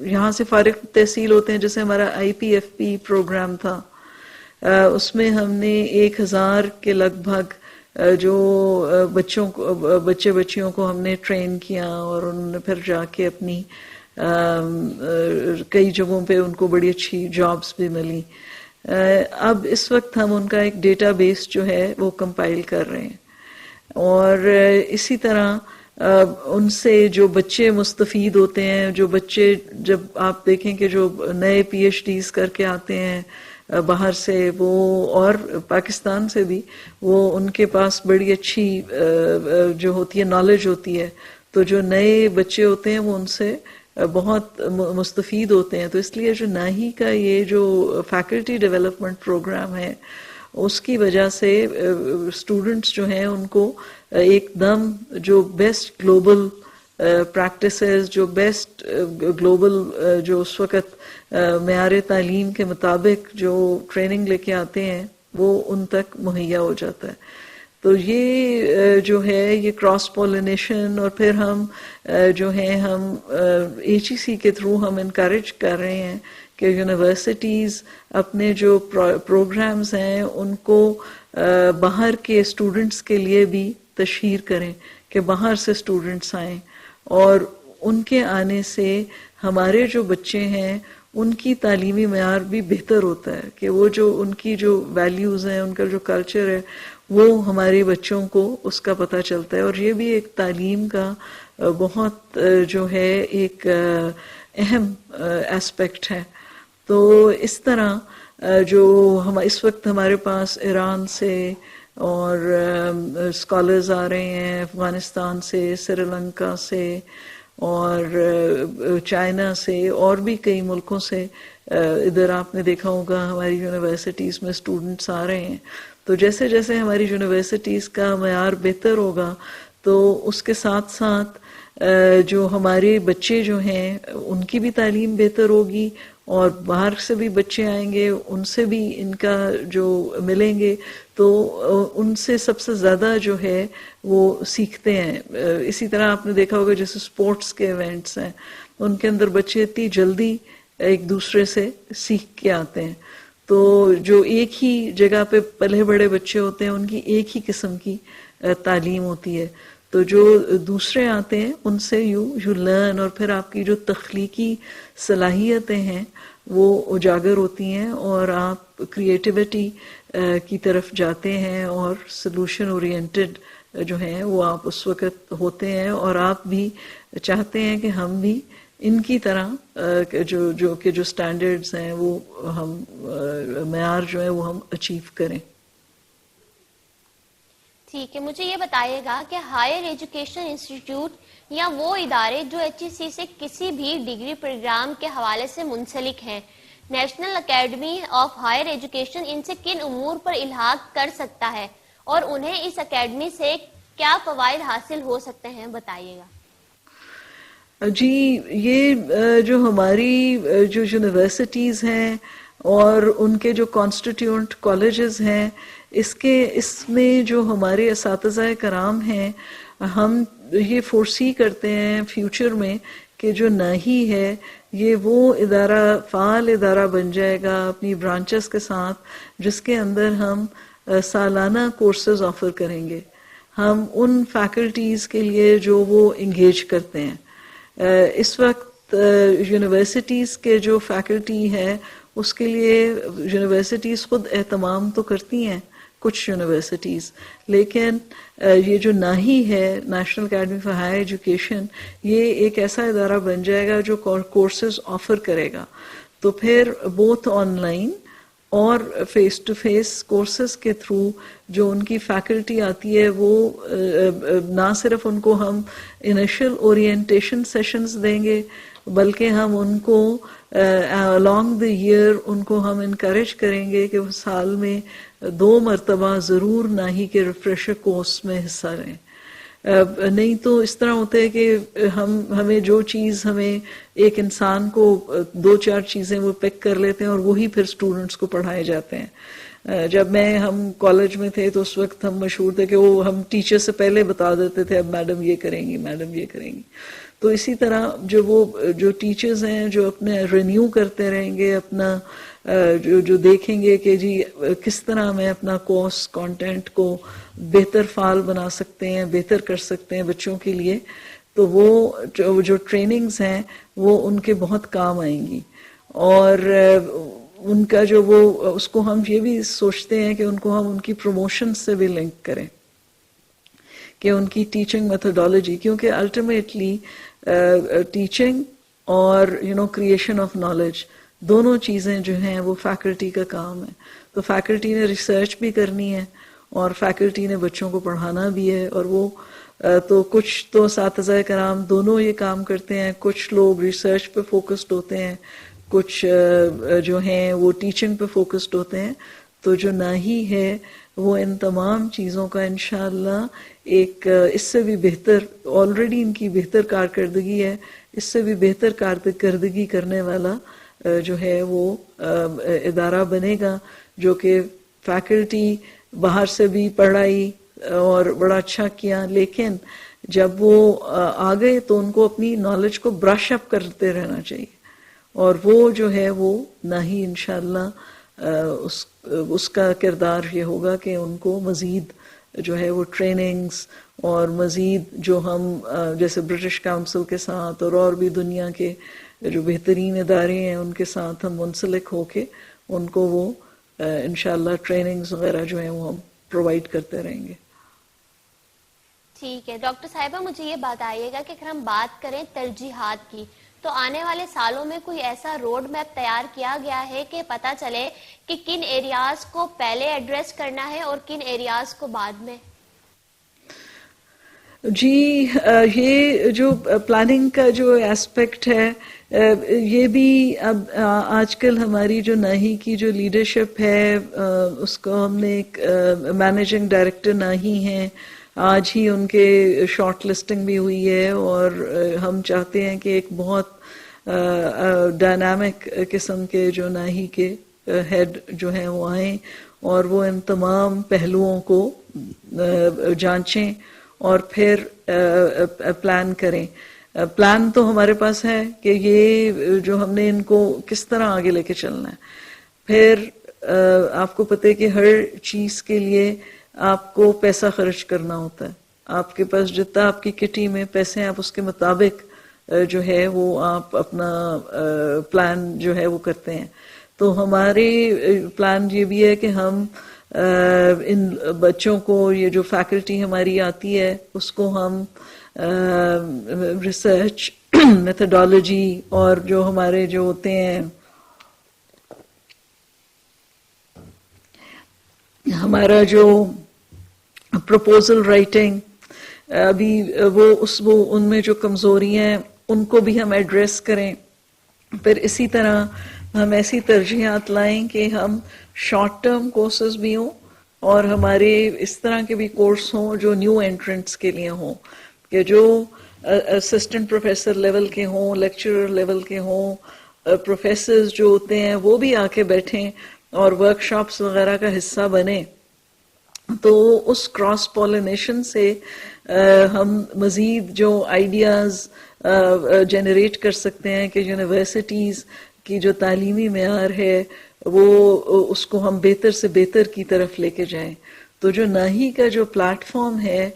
[SPEAKER 2] یہاں سے فارغ تحصیل ہوتے ہیں، جیسے ہمارا IPFP پروگرام تھا، اس میں ہم نے 1000 کے لگ بھگ جو بچیوں کو ہم نے ٹرین کیا، اور انہوں نے پھر جا کے اپنی کئی جگہوں پہ ان کو بڑی اچھی جابس بھی ملی۔ اب اس وقت ہم ان کا ایک ڈیٹا بیس جو ہے وہ کمپائل کر رہے ہیں، اور اسی طرح ان سے جو بچے مستفید ہوتے ہیں، جو بچے جب آپ دیکھیں کہ جو نئے PhDs کر کے آتے ہیں باہر سے، وہ اور پاکستان سے بھی، وہ ان کے پاس بڑی اچھی جو ہوتی ہے نالج ہوتی ہے، تو جو نئے بچے ہوتے ہیں وہ ان سے بہت مستفید ہوتے ہیں۔ تو اس لیے جو ناہی کا یہ جو فیکلٹی ڈیولپمنٹ پروگرام ہے اس کی وجہ سے اسٹوڈنٹس جو ہیں ان کو ایک دم جو بیسٹ گلوبل پریکٹسز، جو بیسٹ گلوبل جو اس وقت معیار تعلیم کے مطابق جو ٹریننگ لے کے آتے ہیں وہ ان تک مہیا ہو جاتا ہے۔ تو یہ جو ہے یہ کراس پولینیشن، اور پھر ہم جو ہیں ہم HEC کے تھرو ہم انکریج کر رہے ہیں کہ یونیورسٹیز اپنے جو پروگرامز ہیں ان کو باہر کے اسٹوڈنٹس کے لیے بھی تشہیر کریں کہ باہر سے اسٹوڈنٹس آئیں، اور ان کے آنے سے ہمارے جو بچے ہیں ان کی تعلیمی معیار بھی بہتر ہوتا ہے، کہ وہ جو ان کی جو ویلیوز ہیں، ان کا جو کلچر ہے، وہ ہمارے بچوں کو اس کا پتہ چلتا ہے. اور یہ بھی ایک تعلیم کا بہت جو ہے ایک اہم ایسپیکٹ ہے. تو اس طرح جو ہم اس وقت ہمارے پاس ایران سے اور اسکالرز آ رہے ہیں، افغانستان سے، سری لنکا سے اور چائنا سے اور بھی کئی ملکوں سے، ادھر آپ نے دیکھا ہوگا ہماری یونیورسٹیز میں اسٹوڈنٹس آ رہے ہیں. تو جیسے جیسے ہماری یونیورسٹیز کا معیار بہتر ہوگا تو اس کے ساتھ ساتھ جو ہمارے بچے جو ہیں ان کی بھی تعلیم بہتر ہوگی، اور باہر سے بھی بچے آئیں گے، ان سے بھی ان کا جو ملیں گے تو ان سے سب سے زیادہ جو ہے وہ سیکھتے ہیں. اسی طرح آپ نے دیکھا ہوگا جیسے اسپورٹس کے ایونٹس ہیں، ان کے اندر بچے اتنی جلدی ایک دوسرے سے سیکھ کے آتے ہیں. تو جو ایک ہی جگہ پہ پلے بڑے بچے ہوتے ہیں ان کی ایک ہی قسم کی تعلیم ہوتی ہے. تو جو دوسرے آتے ہیں ان سے یو لرن، اور پھر آپ کی جو تخلیقی صلاحیتیں ہیں وہ اجاگر ہوتی ہیں اور آپ کریٹیوٹی کی طرف جاتے ہیں، اور سلوشن اورینٹڈ جو ہیں وہ آپ اس وقت ہوتے ہیں، اور آپ بھی چاہتے ہیں کہ ہم بھی ان کی طرح جو سٹینڈرڈز ہیں وہ ہم معیار جو ہے وہ ہم اچیو کریں.
[SPEAKER 1] ٹھیک ہے، مجھے یہ بتائیے گا کہ ہائر ایجوکیشن انسٹیٹیوٹ یا وہ ادارے جو HEC سے کسی بھی ڈگری پروگرام کے حوالے سے منسلک ہیں، national academy of higher education ان سے کن امور پر الحاق کر سکتا ہے اور انہیں اس اکیڈمی سے کیا فوائد حاصل ہو سکتے ہیں، بتائیے گا.
[SPEAKER 2] جی، یہ جو ہماری جو یونیورسٹیز ہیں اور ان کے جو کانسٹیٹیوئنٹ کالجز ہیں، اس میں جو ہمارے اساتذہ کرام ہیں، ہم یہ فورسی کرتے ہیں فیوچر میں کہ جو ناہی ہے یہ وہ ادارہ فعال ادارہ بن جائے گا اپنی برانچز کے ساتھ، جس کے اندر ہم سالانہ کورسز آفر کریں گے ہم ان فیکلٹیز کے لیے جو وہ انگیج کرتے ہیں. اس وقت یونیورسٹیز کے جو فیکلٹی ہے اس کے لیے یونیورسٹیز خود اہتمام تو کرتی ہیں کچھ یونیورسٹیز، لیکن یہ جو ناہی ہے national academy for higher education, یہ ایک ایسا ادارہ بن جائے گا جو کورسز آفر کرے گا. تو پھر بوتھ آن لائن اور فیس ٹو فیس کورسز کے تھرو جو ان کی فیکلٹی آتی ہے وہ نہ صرف ان کو ہم انیشل اورینٹیشن سیشنز دیں گے، بلکہ ہم ان کو along the year ان کو ہم انکریج کریں گے کہ وہ سال میں 2 مرتبہ ضرور ناہی کے ریفریشر کورس میں حصہ لیں. نہیں تو اس طرح ہوتا ہے کہ ہمیں جو چیز ہمیں ایک انسان کو 2-4 چیزیں وہ پک کر لیتے ہیں اور وہی پھر اسٹوڈنٹس کو پڑھائے جاتے ہیں. جب ہم کالج میں تھے تو اس وقت ہم مشہور تھے کہ وہ ہم ٹیچر سے پہلے بتا دیتے تھے اب میڈم یہ کریں گی، میڈم یہ کریں گی. تو اسی طرح جو ٹیچرز ہیں جو اپنے رینیو کرتے رہیں گے اپنا جو دیکھیں گے کہ جی کس طرح ہمیں اپنا کورس کانٹینٹ کو بہتر فعال بنا سکتے ہیں، بہتر کر سکتے ہیں بچوں کے لیے، تو وہ جو ٹریننگز ہیں وہ ان کے بہت کام آئیں گی. اور ان کا اس کو ہم یہ بھی سوچتے ہیں کہ ان کو ہم ان کی پروموشن سے بھی لنک کریں کہ ان کی ٹیچنگ میتھڈالوجی، کیونکہ الٹیمیٹلی ٹیچنگ اور کریشن آف نالج دونوں چیزیں جو ہیں وہ فیکلٹی کا کام ہے. تو فیکلٹی نے ریسرچ بھی کرنی ہے اور فیکلٹی نے بچوں کو پڑھانا بھی ہے، اور وہ تو کچھ تو اساتذہ کرام دونوں یہ کام کرتے ہیں، کچھ لوگ ریسرچ پہ فوکسڈ ہوتے ہیں، کچھ جو ہیں وہ ٹیچنگ پہ فوکسڈ ہوتے ہیں. تو جو ناہی ہے وہ ان تمام چیزوں کا انشاءاللہ ایک اس سے بھی بہتر، آلریڈی ان کی بہتر کارکردگی ہے، اس سے بھی بہتر کارکردگی کرنے والا جو ہے وہ ادارہ بنے گا، جو کہ فیکلٹی باہر سے بھی پڑھائی اور بڑا اچھا کیا، لیکن جب وہ آ گئے تو ان کو اپنی نالج کو برش اپ کرتے رہنا چاہیے اور وہ جو ہے وہ نہ ہی انشاءاللہ اس کا کردار یہ ہوگا کہ ان کو مزید جو ہے وہ ٹریننگز اور مزید جو ہم جیسے برٹش کاؤنسل کے ساتھ اور بھی دنیا کے جو بہترین ادارے ہیں ان کے ساتھ ہم منسلک ہو کے ان کو وہ انشاءاللہ ٹریننگز وغیرہ جو ہیں وہ ہم پرووائڈ کرتے رہیں گے.
[SPEAKER 1] ٹھیک ہے ڈاکٹر صاحبہ، مجھے یہ بتائیے گا کہ اگر ہم بات کریں ترجیحات کی تو آنے والے سالوں میں کوئی ایسا روڈ میپ تیار کیا گیا ہے کہ پتہ چلے کہ کن ایریاز کو پہلے ایڈریس کرنا ہے اور کن ایریاز کو بعد میں؟
[SPEAKER 2] جی یہ جو پلاننگ کا جو ایسپیکٹ ہے یہ بھی اب آج کل ہماری جو ناہی کی جو لیڈرشپ ہے اس کو ہم نے ایک مینیجنگ ڈائریکٹر ناہی ہیں، آج ہی ان کے شارٹ لسٹنگ بھی ہوئی ہے اور ہم چاہتے ہیں کہ ایک بہت ڈائنامک قسم کے جو ناہی کے ہیڈ جو ہیں وہ آئیں اور وہ ان تمام پہلوؤں کو جانچیں اور پھر پلان کریں. پلان تو ہمارے پاس ہے کہ یہ جو ہم نے ان کو کس طرح آگے لے کے چلنا ہے. پھر آپ کو پتہ ہے کہ ہر چیز کے لیے آپ کو پیسہ خرچ کرنا ہوتا ہے. آپ کے پاس جتنا آپ کی کٹی میں پیسے ہیں آپ اس کے مطابق جو ہے وہ آپ اپنا پلان جو ہے وہ کرتے ہیں. تو ہمارے پلان یہ بھی ہے کہ ہم ان بچوں کو یہ جو فیکلٹی ہماری آتی ہے اس کو ہم ریسرچ میتھڈالوجی اور جو ہمارے جو ہوتے ہیں ہمارا جو پروپوزل رائٹنگ ابھی وہ ان میں جو کمزوریاں ہیں ان کو بھی ہم ایڈریس کریں. پھر اسی طرح ہم ایسی ترجیحات لائیں کہ ہم شارٹ ٹرم کورسز بھی ہوں اور ہمارے اس طرح کے بھی کورس ہوں جو نیو انٹرنٹس کے لیے ہوں، کہ جو اسسٹنٹ پروفیسر لیول کے ہوں، لیکچرر لیول کے ہوں، پروفیسرز جو ہوتے ہیں وہ بھی آ کے بیٹھیں اور ورک شاپس وغیرہ کا حصہ بنیں. تو اس کراس پولینیشن سے ہم مزید جو آئیڈیاز جنریٹ کر سکتے ہیں کہ یونیورسٹیز کی جو تعلیمی معیار ہے وہ اس کو ہم بہتر سے بہتر کی طرف لے کے جائیں. تو جو ناہی کا جو پلیٹ فارم ہے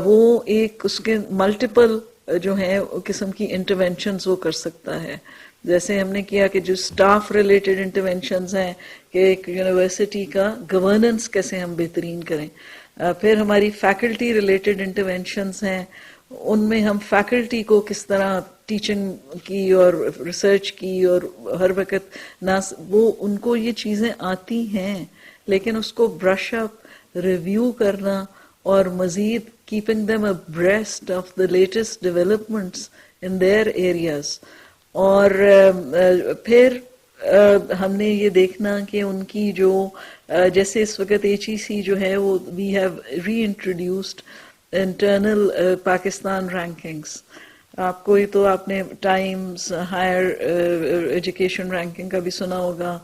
[SPEAKER 2] وہ ایک اس کے ملٹیپل جو ہیں قسم کی انٹرونشنز وہ کر سکتا ہے. جیسے ہم نے کیا کہ جو سٹاف ریلیٹڈ انٹرونشنز ہیں کہ ایک یونیورسٹی کا گورننس کیسے ہم بہترین کریں. پھر ہماری فیکلٹی ریلیٹڈ انٹرونشنز ہیں، ان میں ہم فیکلٹی کو کس طرح ٹیچنگ کی اور ریسرچ کی اور ہر وقت وہ ان کو یہ چیزیں آتی ہیں لیکن اس کو برش اپ ریویو کرنا اور مزید keeping them abreast of the latest developments in their areas. اور پھر ہم نے یہ دیکھنا کہ ان کی جو جیسے اس وقت HEC جو ہے وہ we have reintroduced internal Pakistan rankings. آپ کو تو آپ نے ٹائمز ہائر ایجوکیشن رینکنگ کا بھی سنا ہوگا،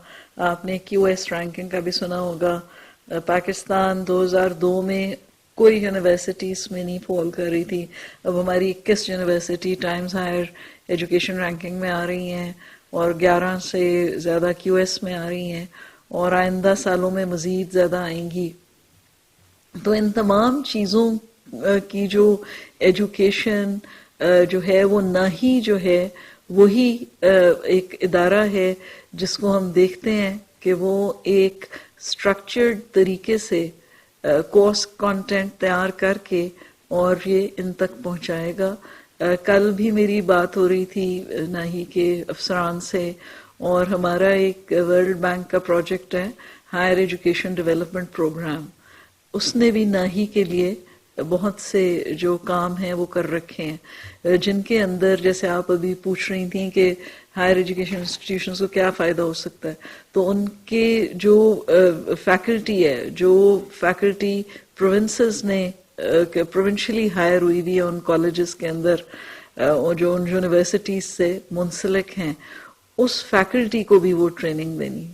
[SPEAKER 2] آپ نے QS رینکنگ کا بھی سنا ہوگا. پاکستان 2002 میں کوئی یونیورسٹی اس میں نہیں فال کر رہی تھی. اب ہماری 21 university times higher education ranking میں آ رہی ہیں اور 11 سے زیادہ QS میں آ رہی ہیں اور آئندہ سالوں میں مزید زیادہ آئیں گی. تو ان تمام چیزوں کی جو ایجوکیشن جو ہے وہ نہ ہی جو ہے وہی ایک ادارہ ہے جس کو ہم دیکھتے ہیں کہ وہ ایک اسٹرکچرڈ طریقے سے کورس کانٹینٹ تیار کر کے اور یہ ان تک پہنچائے گا. کل بھی میری بات ہو رہی تھی ناہی کے افسران سے اور ہمارا ایک ورلڈ بینک کا پروجیکٹ ہے ہائر ایجوکیشن ڈیولپمنٹ پروگرام. اس نے بھی ناہی کے لیے بہت سے جو کام ہیں وہ کر رکھے ہیں جن کے اندر جیسے آپ ابھی پوچھ رہی تھیں کہ ہائر ایجوکیشن انسٹیٹیوشنز کو کیا فائدہ ہو سکتا ہے. تو ان کے جو فیکلٹی ہے، جو فیکلٹی پروونسز نے پروونشلی ہائر ہوئی بھی ہے ان کالجز کے اندر جو ان یونیورسٹیز سے منسلک ہیں، اس فیکلٹی کو بھی وہ ٹریننگ دینی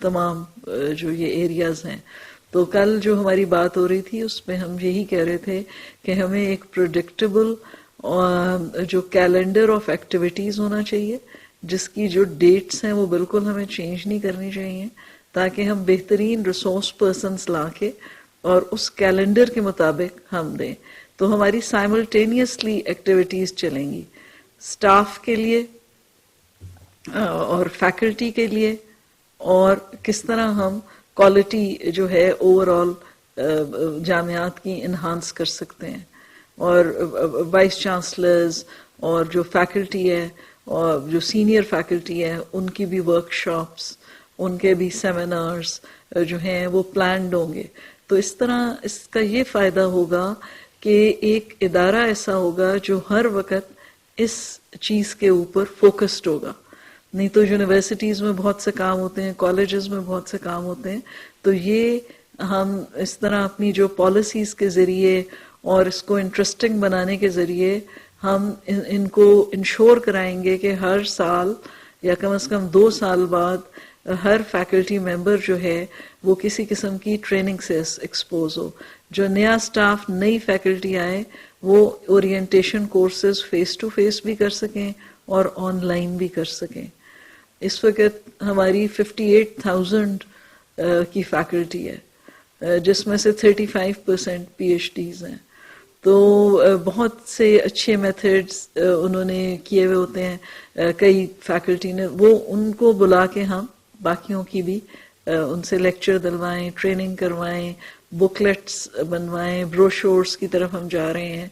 [SPEAKER 2] تمام جو یہ ایریاز ہیں. تو کل جو ہماری بات ہو رہی تھی اس میں ہم یہی کہہ رہے تھے کہ ہمیں ایک پریڈکٹیبل جو کیلنڈر آف ایکٹیویٹیز ہونا چاہیے جس کی جو ڈیٹس ہیں وہ بالکل ہمیں چینج نہیں کرنی چاہیے، تاکہ ہم بہترین ریسورس پرسنس لا کے اور اس کیلنڈر کے مطابق ہم دیں. تو ہماری سائملٹینیسلی ایکٹیویٹیز چلیں گی، اسٹاف کے لیے اور فیکلٹی کے لیے، اور کس طرح ہم کوالٹی جو ہے اوور آل جامعات کی انہانس کر سکتے ہیں. اور وائس چانسلرز اور جو فیکلٹی ہے اور جو سینئر فیکلٹی ہے ان کی بھی ورک شاپس، ان کے بھی سیمینارز جو ہیں وہ پلانڈ ہوں گے. تو اس طرح اس کا یہ فائدہ ہوگا کہ ایک ادارہ ایسا ہوگا جو ہر وقت اس چیز کے اوپر فوکسڈ ہوگا. نہیں تو یونیورسٹیز میں بہت سے کام ہوتے ہیں، کالجز میں بہت سے کام ہوتے ہیں، تو یہ ہم اس طرح اپنی جو پالیسیز کے ذریعے اور اس کو انٹرسٹنگ بنانے کے ذریعے ہم ان کو انشور کرائیں گے کہ ہر سال یا کم از کم 2 سال بعد ہر فیکلٹی ممبر جو ہے وہ کسی قسم کی ٹریننگ سے ایکسپوز ہو. جو نیا سٹاف، نئی فیکلٹی آئے وہ orientation courses face to face بھی کر سکیں اور آن لائن بھی کر سکیں. اس وقت ہماری 58,000 کی فیکلٹی ہے، جس میں سے 35% پی ایچ ڈیز ہیں. تو بہت سے اچھے میتھڈز انہوں نے کیے ہوئے ہوتے ہیں کئی فیکلٹی نے، وہ ان کو بلا کے ہم باقیوں کی بھی ان سے لیکچر دلوائیں، ٹریننگ کروائیں، بکلیٹس بنوائیں، بروشورز کی طرف ہم جا رہے ہیں.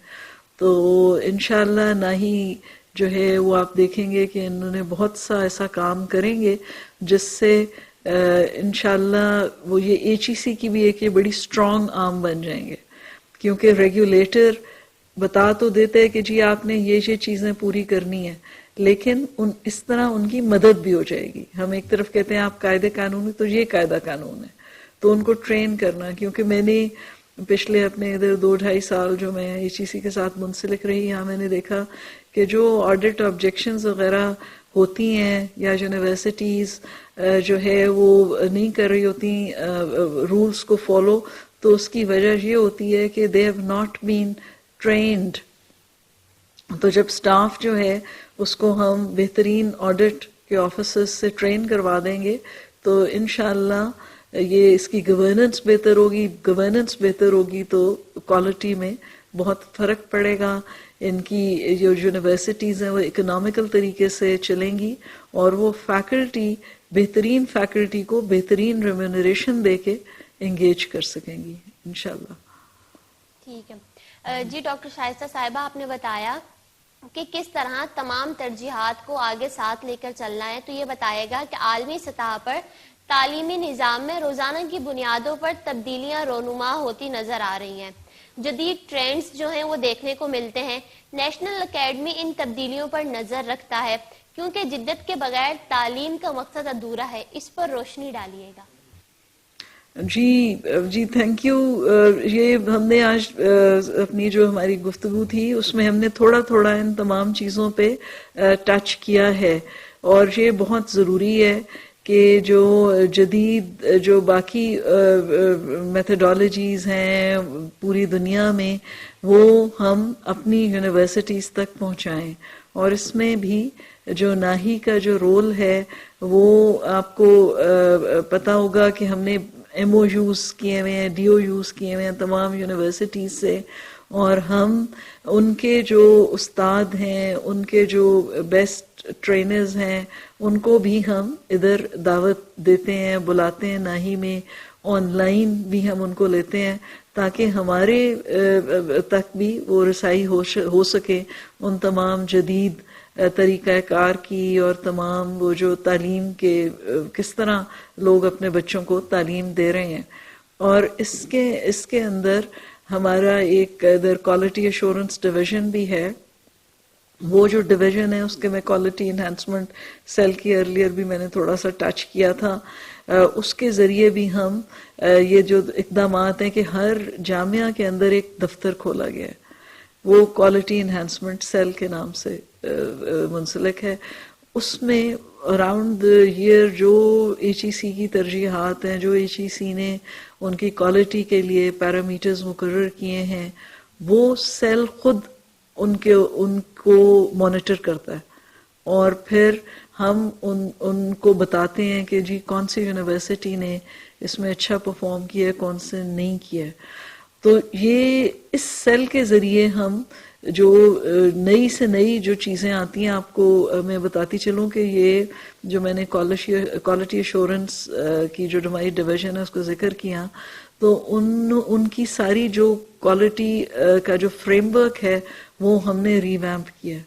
[SPEAKER 2] تو انشاءاللہ نہ ہی جو ہے وہ آپ دیکھیں گے کہ انہوں نے بہت سا ایسا کام کریں گے جس سے انشاءاللہ وہ یہ ایچ ای سی کی بھی ایک یہ بڑی اسٹرانگ آرم بن جائیں گے. کیونکہ ریگولیٹر بتا تو دیتے ہیں کہ جی آپ نے یہ چیزیں پوری کرنی ہیں، لیکن اس طرح ان کی مدد بھی ہو جائے گی. ہم ایک طرف کہتے ہیں آپ قاعدے قانون، تو یہ قاعدہ قانون ہے، تو ان کو ٹرین کرنا. کیونکہ میں نے پچھلے اپنے ادھر 2-2.5 سال جو میں ایچ ای سی کے ساتھ منسلک رہی، یہاں میں نے دیکھا کہ جو آڈٹ آبجیکشنز وغیرہ ہوتی ہیں یا یونیورسٹیز جو ہے وہ نہیں کر رہی ہوتی رولز کو فالو، تو اس کی وجہ یہ ہوتی ہے کہ they have not been trained. تو جب سٹاف جو ہے اس کو ہم بہترین آڈٹ کے آفیسرز سے ٹرین کروا دیں گے تو انشاءاللہ یہ اس کی گورننس بہتر ہوگی. گورننس بہتر ہوگی تو کوالٹی میں بہت فرق پڑے گا. ان کی جو یونیورسٹیز ہیں وہ اکنامیکل طریقے سے چلیں گی اور وہ فیکلٹی بہترین فیکلٹی کو بہترین ریمونریشن دے کے انگیج کر سکیں گی انشاءاللہ.
[SPEAKER 1] ٹھیک ہے جی. ڈاکٹر شائستہ صاحبہ، آپ نے بتایا کہ کس طرح تمام ترجیحات کو آگے ساتھ لے کر چلنا ہے، تو یہ بتائے گا کہ عالمی سطح پر تعلیمی نظام میں روزانہ کی بنیادوں پر تبدیلیاں رونما ہوتی نظر آ رہی ہیں. جدید ٹرینڈز جو ہیں وہ دیکھنے کو ملتے ہیں. نیشنل اکیڈمی ان تبدیلیوں پر نظر رکھتا ہے کیونکہ جدت کے بغیر تعلیم کا مقصد ادھورا ہے. اس پر روشنی ڈالیے گا.
[SPEAKER 2] جی تھینک یو. یہ ہم نے آج اپنی جو ہماری گفتگو تھی اس میں ہم نے تھوڑا تھوڑا ان تمام چیزوں پہ ٹچ کیا ہے، اور یہ بہت ضروری ہے کہ جو جدید جو باقی میتھڈالوجیز ہیں پوری دنیا میں وہ ہم اپنی یونیورسٹیز تک پہنچائیں. اور اس میں بھی جو ناہی کا جو رول ہے وہ آپ کو پتہ ہوگا کہ ہم نے ایم او یوز کیے ہوئے ہیں، ڈی او یوز کیے ہوئے ہیں تمام یونیورسٹیز سے، اور ہم ان کے جو استاد ہیں، ان کے جو بیسٹ ٹرینرز ہیں، ان کو بھی ہم ادھر دعوت دیتے ہیں، بلاتے ہیں ناہی میں. آن لائن بھی ہم ان کو لیتے ہیں تاکہ ہمارے تک بھی وہ رسائی ہو سکے ان تمام جدید طریقہ کار کی، اور تمام وہ جو تعلیم کے کس طرح لوگ اپنے بچوں کو تعلیم دے رہے ہیں. اور اس کے اندر ہمارا ایک ادھر کوالٹی ایشورنس ڈویژن بھی ہے. وہ جو ڈویژن ہے اس کے میں کوالٹی انہانسمنٹ سیل کی ارلیئر بھی میں نے تھوڑا سا ٹچ کیا تھا. اس کے ذریعے بھی ہم یہ جو اقدامات ہیں کہ ہر جامعہ کے اندر ایک دفتر کھولا گیا ہے، وہ کوالٹی انہانسمنٹ سیل کے نام سے منسلک ہے. اس میں اراؤنڈ ایئر جو ایچ ای سی کی ترجیحات ہیں، جو ایچ ای سی نے ان کی کوالٹی کے لیے پیرامیٹرز مقرر کیے ہیں، وہ سیل خود ان کو مانیٹر کرتا ہے. اور پھر ہم ان کو بتاتے ہیں کہ جی کون سی یونیورسٹی نے اس میں اچھا پرفارم کیا ہے، کون سے نہیں کیا ہے. تو یہ اس سیل کے ذریعے ہم جو نئی سے نئی جو چیزیں آتی ہیں، آپ کو میں بتاتی چلوں کہ یہ جو میں نے کوالٹی ایشورنس کی جو ہماری ڈویژن ہے اس کو ذکر کیا، تو ان کی ساری جو کوالٹی کا جو فریم ورک ہے وہ ہم نے ریویمپ کیا،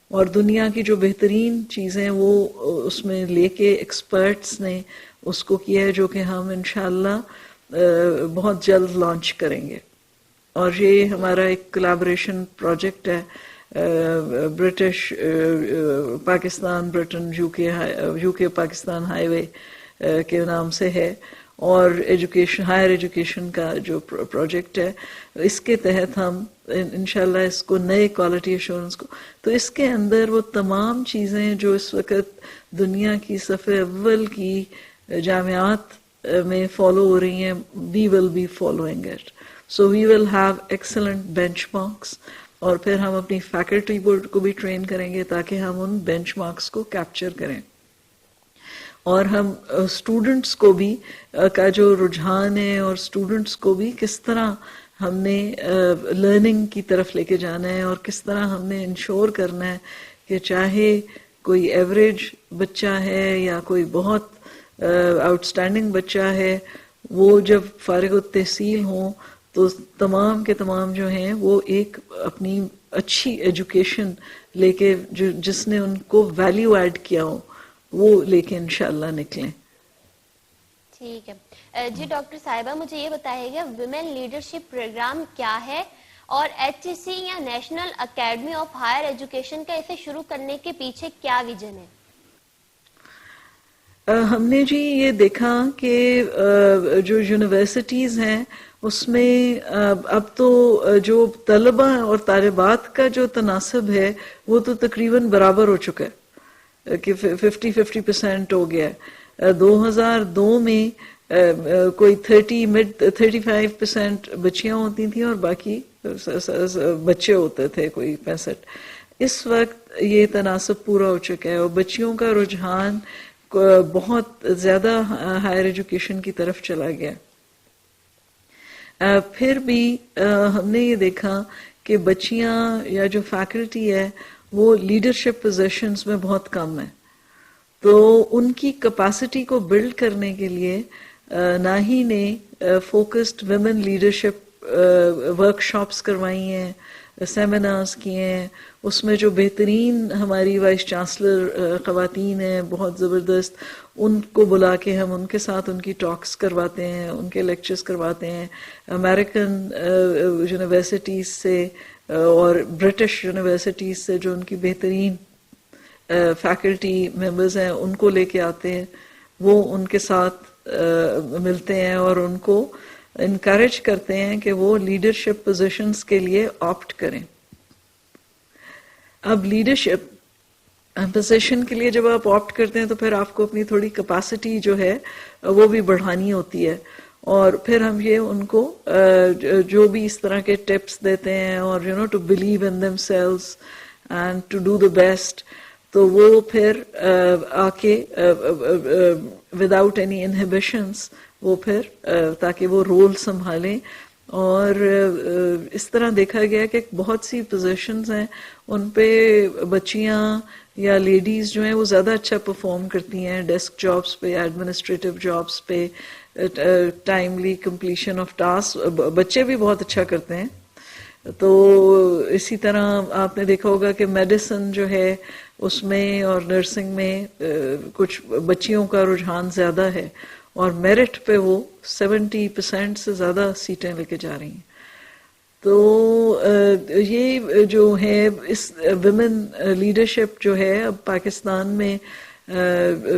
[SPEAKER 2] اور دنیا کی جو بہترین چیزیں وہ اس میں لے کے ایکسپرٹس نے اس کو کیا ہے، جو کہ ہم انشاءاللہ بہت جلد لانچ کریں گے. اور یہ ہمارا ایک کولیبوریشن پروجیکٹ ہے برٹش پاکستان برٹن یو کے پاکستان ہائی وے کے نام سے ہے، اور ایجوکیشن ہائر ایجوکیشن کا جو پروجیکٹ ہے، اس کے تحت ہم انشاءاللہ اس کو نئے کوالٹی ایشورنس کو، تو اس کے اندر وہ تمام چیزیں جو اس وقت دنیا کی صف اول کی جامعات میں فالو ہو رہی ہیں، we will be following it. So we will have excellent benchmarks، اور پھر ہم اپنی فیکلٹی بورڈ کو بھی ٹرین کریں گے تاکہ ہم ان بینچ مارکس کو کیپچر کریں، اور ہم اسٹوڈنٹس کو بھی کا جو رجحان ہے، اور اسٹوڈنٹس کو بھی کس طرح ہم نے لرننگ کی طرف لے کے جانا ہے، اور کس طرح ہم نے انشور کرنا ہے کہ چاہے کوئی ایوریج بچہ ہے یا کوئی بہت آؤٹ اسٹینڈنگ بچہ ہے، وہ جب فارغ التحصیل ہوں تو تمام کے تمام جو ہیں وہ ایک اپنی اچھی ایجوکیشن لے کے جس نے ان کو ویلیو ایڈ کیا ہو وہ لے کے انشاءاللہ نکلیں.
[SPEAKER 1] ٹھیک ہے جی. ڈاکٹر صاحبہ مجھے یہ بتائیے گا ویمن لیڈرشپ پروگرام کیا ہے، اور ایچ سی یا national academy of higher education کا اسے شروع کرنے کے پیچھے کیا ویژن ہے؟
[SPEAKER 2] ہم نے جی یہ دیکھا کہ جو یونیورسٹیز ہیں اس میں اب تو جو طلبہ اور طالبات کا جو تناسب ہے وہ تو تقریباً برابر ہو چکا ہے کہ 50% ہو گیا ہے. 2002 میں کوئی 35% بچیاں ہوتی تھیں اور باقی بچے ہوتے تھے کوئی 65. اس وقت یہ تناسب پورا ہو چکا ہے اور بچیوں کا رجحان بہت زیادہ ہائر ایجوکیشن کی طرف چلا گیا. پھر بھی ہم نے یہ دیکھا کہ بچیاں یا جو فیکلٹی ہے وہ لیڈرشپ پوزیشنز میں بہت کم ہے، تو ان کی کیپیسٹی کو بلڈ کرنے کے لیے ناہی نے focused women leadership work shops کروائی ہیں، سیمینارز کیے ہیں. اس میں جو بہترین ہماری وائس چانسلر خواتین ہیں بہت زبردست، ان کو بلا کے ہم ان کے ساتھ ان کی ٹاکس کرواتے ہیں، ان کے لیکچرز کرواتے ہیں. امریکن یونیورسٹیز سے اور برٹش یونیورسٹیز سے جو ان کی بہترین فیکلٹی ممبرز ہیں ان کو لے کے آتے ہیں، وہ ان کے ساتھ ملتے ہیں اور ان کو انکریج کرتے ہیں کہ وہ لیڈرشپ پوزیشنز کے لیے آپٹ کریں. اب لیڈرشپ پوزیشن کے لیے جب آپ آپٹ کرتے ہیں تو پھر آپ کو اپنی تھوڑی کیپیسٹی جو ہے وہ بھی بڑھانی ہوتی ہے، اور پھر ہم یہ ان کو جو بھی اس طرح کے ٹپس دیتے ہیں اور to believe in themselves and to do the best, تو وہ پھر آ کے وداؤٹ اینی انہیبیشنز وہ پھر تاکہ وہ رول سنبھالیں. اور اس طرح دیکھا گیا کہ بہت سی پوزیشنز ہیں ان پہ بچیاں یا لیڈیز جو ہیں وہ زیادہ اچھا پرفارم کرتی ہیں، ڈیسک جابس پہ، ایڈمنسٹریٹو جابس پہ، ٹائملی کمپلیشن آف ٹاسک بچے بھی بہت اچھا کرتے ہیں. تو اسی طرح آپ نے دیکھا ہوگا کہ میڈیسن جو ہے اس میں اور نرسنگ میں کچھ بچیوں کا رجحان زیادہ ہے، اور میرٹ پہ وہ 70% سے زیادہ سیٹیں لے کے جا رہی ہیں. تو یہ جو ہے اس ویمن لیڈرشپ جو ہے اب پاکستان میں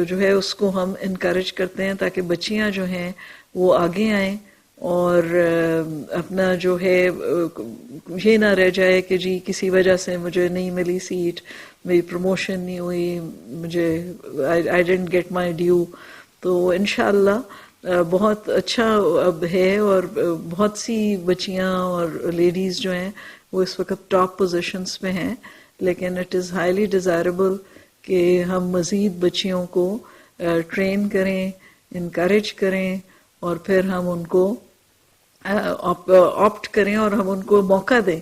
[SPEAKER 2] جو ہے اس کو ہم انکریج کرتے ہیں تاکہ بچیاں جو ہیں وہ آگے آئیں اور اپنا جو ہے یہ نہ رہ جائے کہ جی کسی وجہ سے مجھے نہیں ملی سیٹ، میری پروموشن نہیں ہوئی، مجھے I didn't get my due. تو انشاءاللہ بہت اچھا اب ہے اور بہت سی بچیاں اور لیڈیز جو ہیں وہ اس وقت ٹاپ پوزیشنز پہ ہیں، لیکن اٹ از ہائیلی ڈیزائربل کہ ہم مزید بچیوں کو ٹرین کریں، انکریج کریں، اور پھر ہم ان کو آپٹ کریں اور ہم ان کو موقع دیں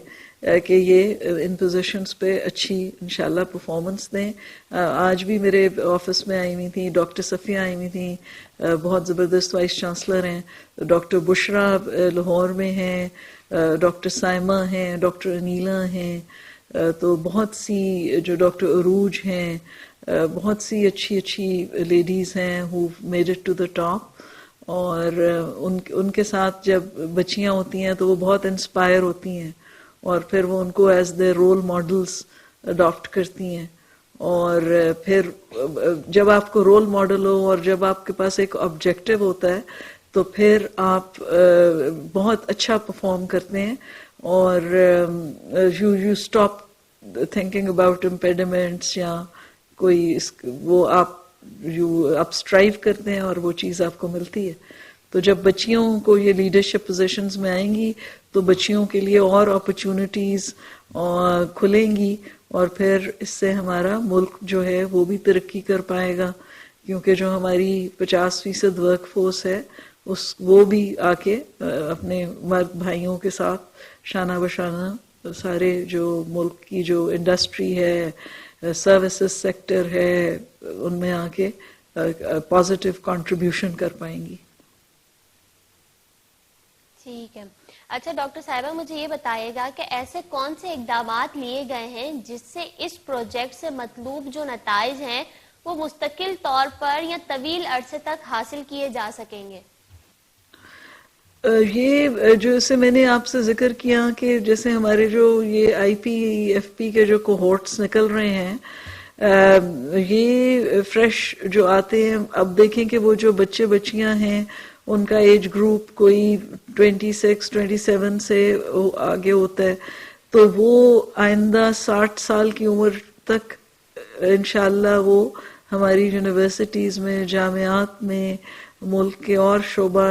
[SPEAKER 2] کہ یہ ان پوزیشنز پہ اچھی انشاءاللہ پرفارمنس دیں. آج بھی میرے آفس میں آئی ہوئی تھیں ڈاکٹر صفیہ، آئی ہوئی تھیں، بہت زبردست وائس چانسلر ہیں. ڈاکٹر بشرا لاہور میں ہیں، ڈاکٹر سائمہ ہیں، ڈاکٹر انیلا ہیں، تو بہت سی جو ڈاکٹر عروج ہیں، بہت سی اچھی اچھی لیڈیز ہیں who made it to the top. اور ان کے ساتھ جب بچیاں ہوتی ہیں تو وہ بہت انسپائر ہوتی ہیں اور پھر وہ ان کو as the role models adopt کرتی ہیں. اور پھر جب آپ کو رول ماڈل ہو اور جب آپ کے پاس ایک آبجیکٹو ہوتا ہے تو پھر آپ بہت اچھا پرفارم کرتے ہیں. اور you stop thinking about impediments یا کوئی وہ آپ اسٹرائیو کرتے ہیں اور وہ چیز آپ کو ملتی ہے. تو جب بچیوں کو یہ لیڈرشپ پوزیشنز میں آئیں گی تو بچیوں کے لیے اور اپرچونٹیز کھلیں گی، اور پھر اس سے ہمارا ملک جو ہے وہ بھی ترقی کر پائے گا، کیونکہ جو ہماری 50% ورک فورس ہے وہ بھی آ کے اپنے مرد بھائیوں کے ساتھ شانہ بشانہ سارے جو ملک کی جو انڈسٹری ہے، سروسز سیکٹر ہے، ان میں آ کے پازیٹیو کنٹریبیوشن کر پائیں گی.
[SPEAKER 1] ٹھیک ہے. اچھا ڈاکٹر صاحبہ، مجھے یہ بتائیے گا کہ ایسے کون سے اقدامات لیے گئے ہیں جس سے اس پروجیکٹ سے مطلوب جو نتائج ہیں وہ مستقل طور پر یا طویل عرصے تک حاصل کیے جا سکیں گے؟
[SPEAKER 2] یہ جو اسے میں نے آپ سے ذکر کیا کہ جیسے ہمارے جو یہ IPFP کے جو کوہورٹس نکل رہے ہیں، یہ فریش جو آتے ہیں، اب دیکھیں کہ وہ جو بچے بچیاں ہیں ان کا ایج گروپ کوئی 26-27 سے آگے ہوتا ہے، تو وہ آئندہ 60 سال کی عمر تک انشاءاللہ وہ ہماری یونیورسٹیز میں، جامعات میں، ملک کے اور شعبہ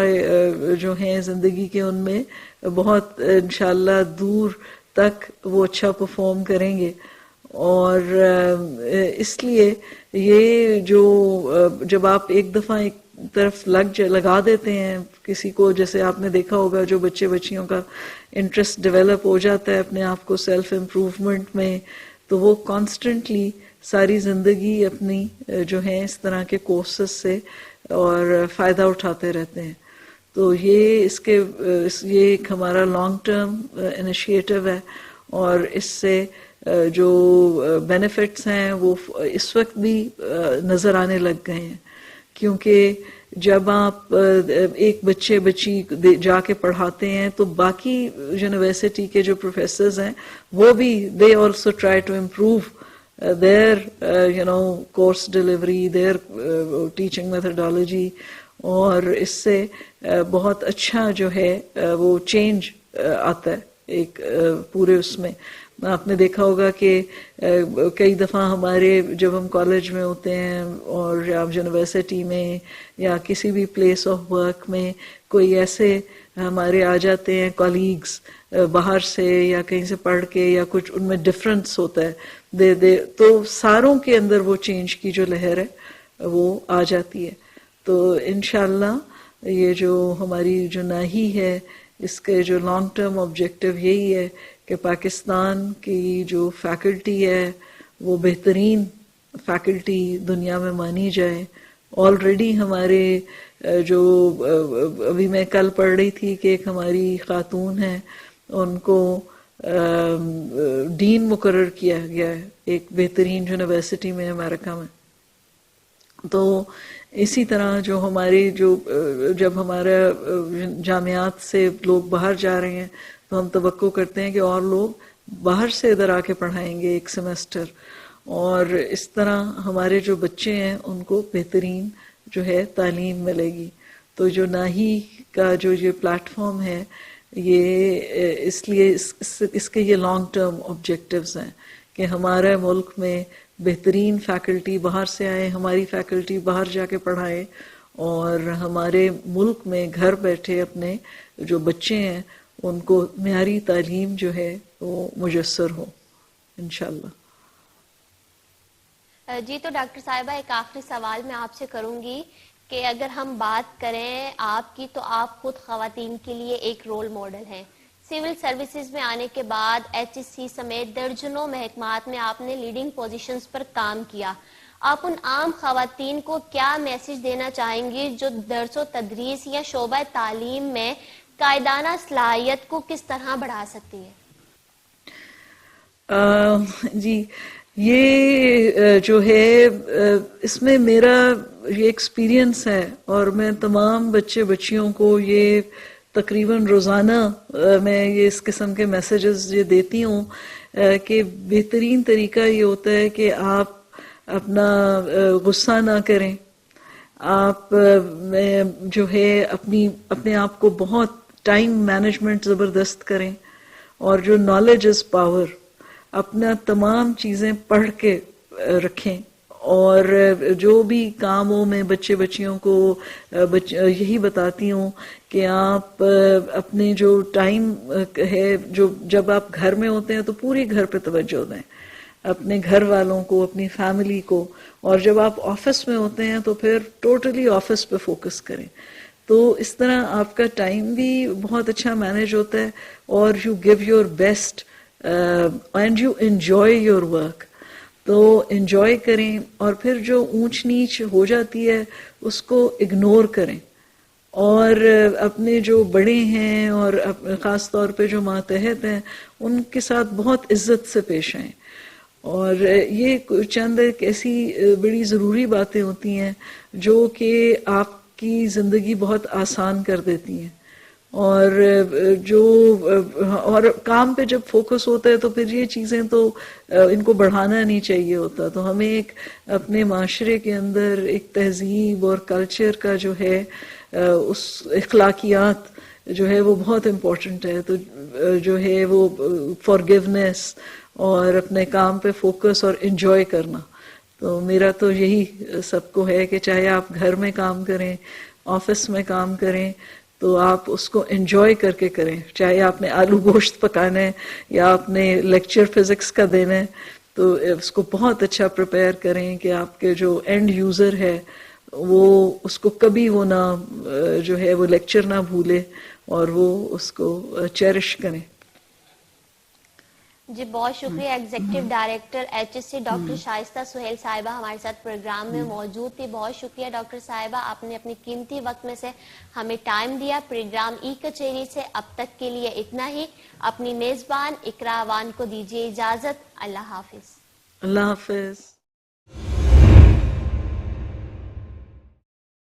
[SPEAKER 2] جو ہیں زندگی کے ان میں بہت انشاءاللہ دور تک وہ اچھا پرفارم کریں گے. اور اس لیے یہ جو جب آپ ایک دفعہ ایک طرف لگا دیتے ہیں کسی کو، جیسے آپ نے دیکھا ہوگا جو بچے بچیوں کا انٹرسٹ ڈیولپ ہو جاتا ہے اپنے آپ کو سیلف امپروومنٹ میں، تو وہ کانسٹنٹلی ساری زندگی اپنی جو ہے اس طرح کے کورسز سے اور فائدہ اٹھاتے رہتے ہیں. تو یہ یہ ایک ہمارا لانگ ٹرم انیشیٹو ہے، اور اس سے جو بینیفٹس ہیں وہ اس وقت بھی نظر آنے لگ گئے ہیں. کیونکہ جب آپ ایک بچی جا کے پڑھاتے ہیں تو باقی یونیورسٹی کے جو پروفیسرز ہیں وہ بھی they also try to improve their course delivery, their teaching methodology, اور اس سے بہت اچھا جو ہے وہ چینج آتا ہے ایک پورے اس میں. آپ نے دیکھا ہوگا کہ کئی دفعہ ہمارے جب ہم کالج میں ہوتے ہیں اور یونیورسٹی میں یا کسی بھی پلیس آف ورک میں کوئی ایسے ہمارے آ جاتے ہیں کولیگز باہر سے یا کہیں سے پڑھ کے یا کچھ ان میں ڈفرینس ہوتا ہے تو ساروں کے اندر وہ چینج کی جو لہر ہے وہ آ جاتی ہے. تو انشاءاللہ یہ جو ہماری جو ناہی ہے اس کے جو لانگ ٹرم آبجیکٹو یہی ہے کہ پاکستان کی جو فیکلٹی ہے وہ بہترین فیکلٹی دنیا میں مانی جائے. آلریڈی ہمارے جو ابھی میں کل پڑھ رہی تھی کہ ایک ہماری خاتون ہے، ان کو ڈین مقرر کیا گیا ہے ایک بہترین یونیورسٹی میں امریکہ میں. تو اسی طرح جو ہماری جب ہمارا جامعات سے لوگ باہر جا رہے ہیں تو ہم توقع کرتے ہیں کہ اور لوگ باہر سے ادھر آ کے پڑھائیں گے ایک سیمسٹر، اور اس طرح ہمارے جو بچے ہیں ان کو بہترین جو ہے تعلیم ملے گی. تو جو ناہی کا جو یہ پلیٹ فارم ہے یہ اس لیے اس کے یہ لانگ ٹرم آبجیکٹیوز ہیں کہ ہمارے ملک میں بہترین فیکلٹی باہر سے آئے، ہماری فیکلٹی باہر جا کے پڑھائے، اور ہمارے ملک میں گھر بیٹھے اپنے جو بچے ہیں ان کو معیاری تعلیم جو ہے وہ میسر ہو انشاءاللہ.
[SPEAKER 1] جی تو ڈاکٹر صاحبہ ایک آخری سوال میں آپ سے کروں گی کہ اگر ہم بات کریں آپ کی تو آپ خود خواتین کے لیے ایک رول ماڈل ہیں. سول سروسز میں آنے کے بعد ایچ ایس سی سمیت درجنوں محکمات میں آپ نے لیڈنگ پوزیشنز پر کام کیا. آپ ان عام خواتین کو کیا میسج دینا چاہیں گے جو درس و تدریس یا شعبہ تعلیم میں قائدانہ صلاحیت کو کس طرح بڑھا سکتی ہیں؟
[SPEAKER 2] جی یہ جو ہے اس میں میرا یہ ایکسپیرینس ہے اور میں تمام بچے بچیوں کو یہ تقریباً روزانہ میں یہ اس قسم کے میسیجز یہ دیتی ہوں کہ بہترین طریقہ یہ ہوتا ہے کہ آپ اپنا غصہ نہ کریں. آپ جو ہے اپنے آپ کو بہت ٹائم مینجمنٹ زبردست کریں اور جو نالج از پاور اپنا تمام چیزیں پڑھ کے رکھیں. اور جو بھی کام ہو میں بچے بچیوں کو یہی بتاتی ہوں کہ آپ اپنے جو ٹائم ہے جو جب آپ گھر میں ہوتے ہیں تو پوری گھر پہ توجہ دیں, اپنے گھر والوں کو, اپنی فیملی کو, اور جب آپ آفس میں ہوتے ہیں تو پھر ٹوٹلی آفس پہ فوکس کریں. تو اس طرح آپ کا ٹائم بھی بہت اچھا مینیج ہوتا ہے اور you give your best and you enjoy your work. تو انجوائے کریں اور پھر جو اونچ نیچ ہو جاتی ہے اس کو اگنور کریں اور اپنے جو بڑے ہیں اور خاص طور پہ جو ماتحت ہیں ان کے ساتھ بہت عزت سے پیش آئیں. اور یہ چند ایک ایسی بڑی ضروری باتیں ہوتی ہیں جو کہ آپ کی زندگی بہت آسان کر دیتی ہیں. اور کام پہ جب فوکس ہوتا ہے تو پھر یہ چیزیں تو ان کو بڑھانا نہیں چاہیے ہوتا. تو ہمیں ایک اپنے معاشرے کے اندر ایک تہذیب اور کلچر کا جو ہے اس اخلاقیات جو ہے وہ بہت امپورٹنٹ ہے. تو جو ہے وہ فارگیونیس اور اپنے کام پہ فوکس اور انجوائے کرنا. تو میرا تو یہی سب کو ہے کہ چاہے آپ گھر میں کام کریں, آفس میں کام کریں, تو آپ اس کو انجوائے کر کے کریں. چاہے آپ نے آلو گوشت پکانا ہے یا آپ نے لیکچر فزکس کا دینا ہے تو اس کو بہت اچھا پریپیئر کریں کہ آپ کے جو اینڈ یوزر ہے وہ اس کو کبھی وہ نہ جو ہے وہ لیکچر نہ بھولے اور وہ اس کو چیرش کریں.
[SPEAKER 1] جی بہت شکریہ. Executive director H S C doctor Shaista Sohail صاحبہ ہمارے ساتھ پروگرام میں موجود تھی. بہت شکریہ ڈاکٹر صاحبہ, آپ نے اپنی قیمتی وقت میں سے ہمیں ٹائم دیا. پروگرام ای کچہری سے اب تک کے لیے اتنا ہی. اپنی میزبان اقراء اوان کو دیجیے اجازت. اللہ حافظ.
[SPEAKER 2] اللہ حافظ.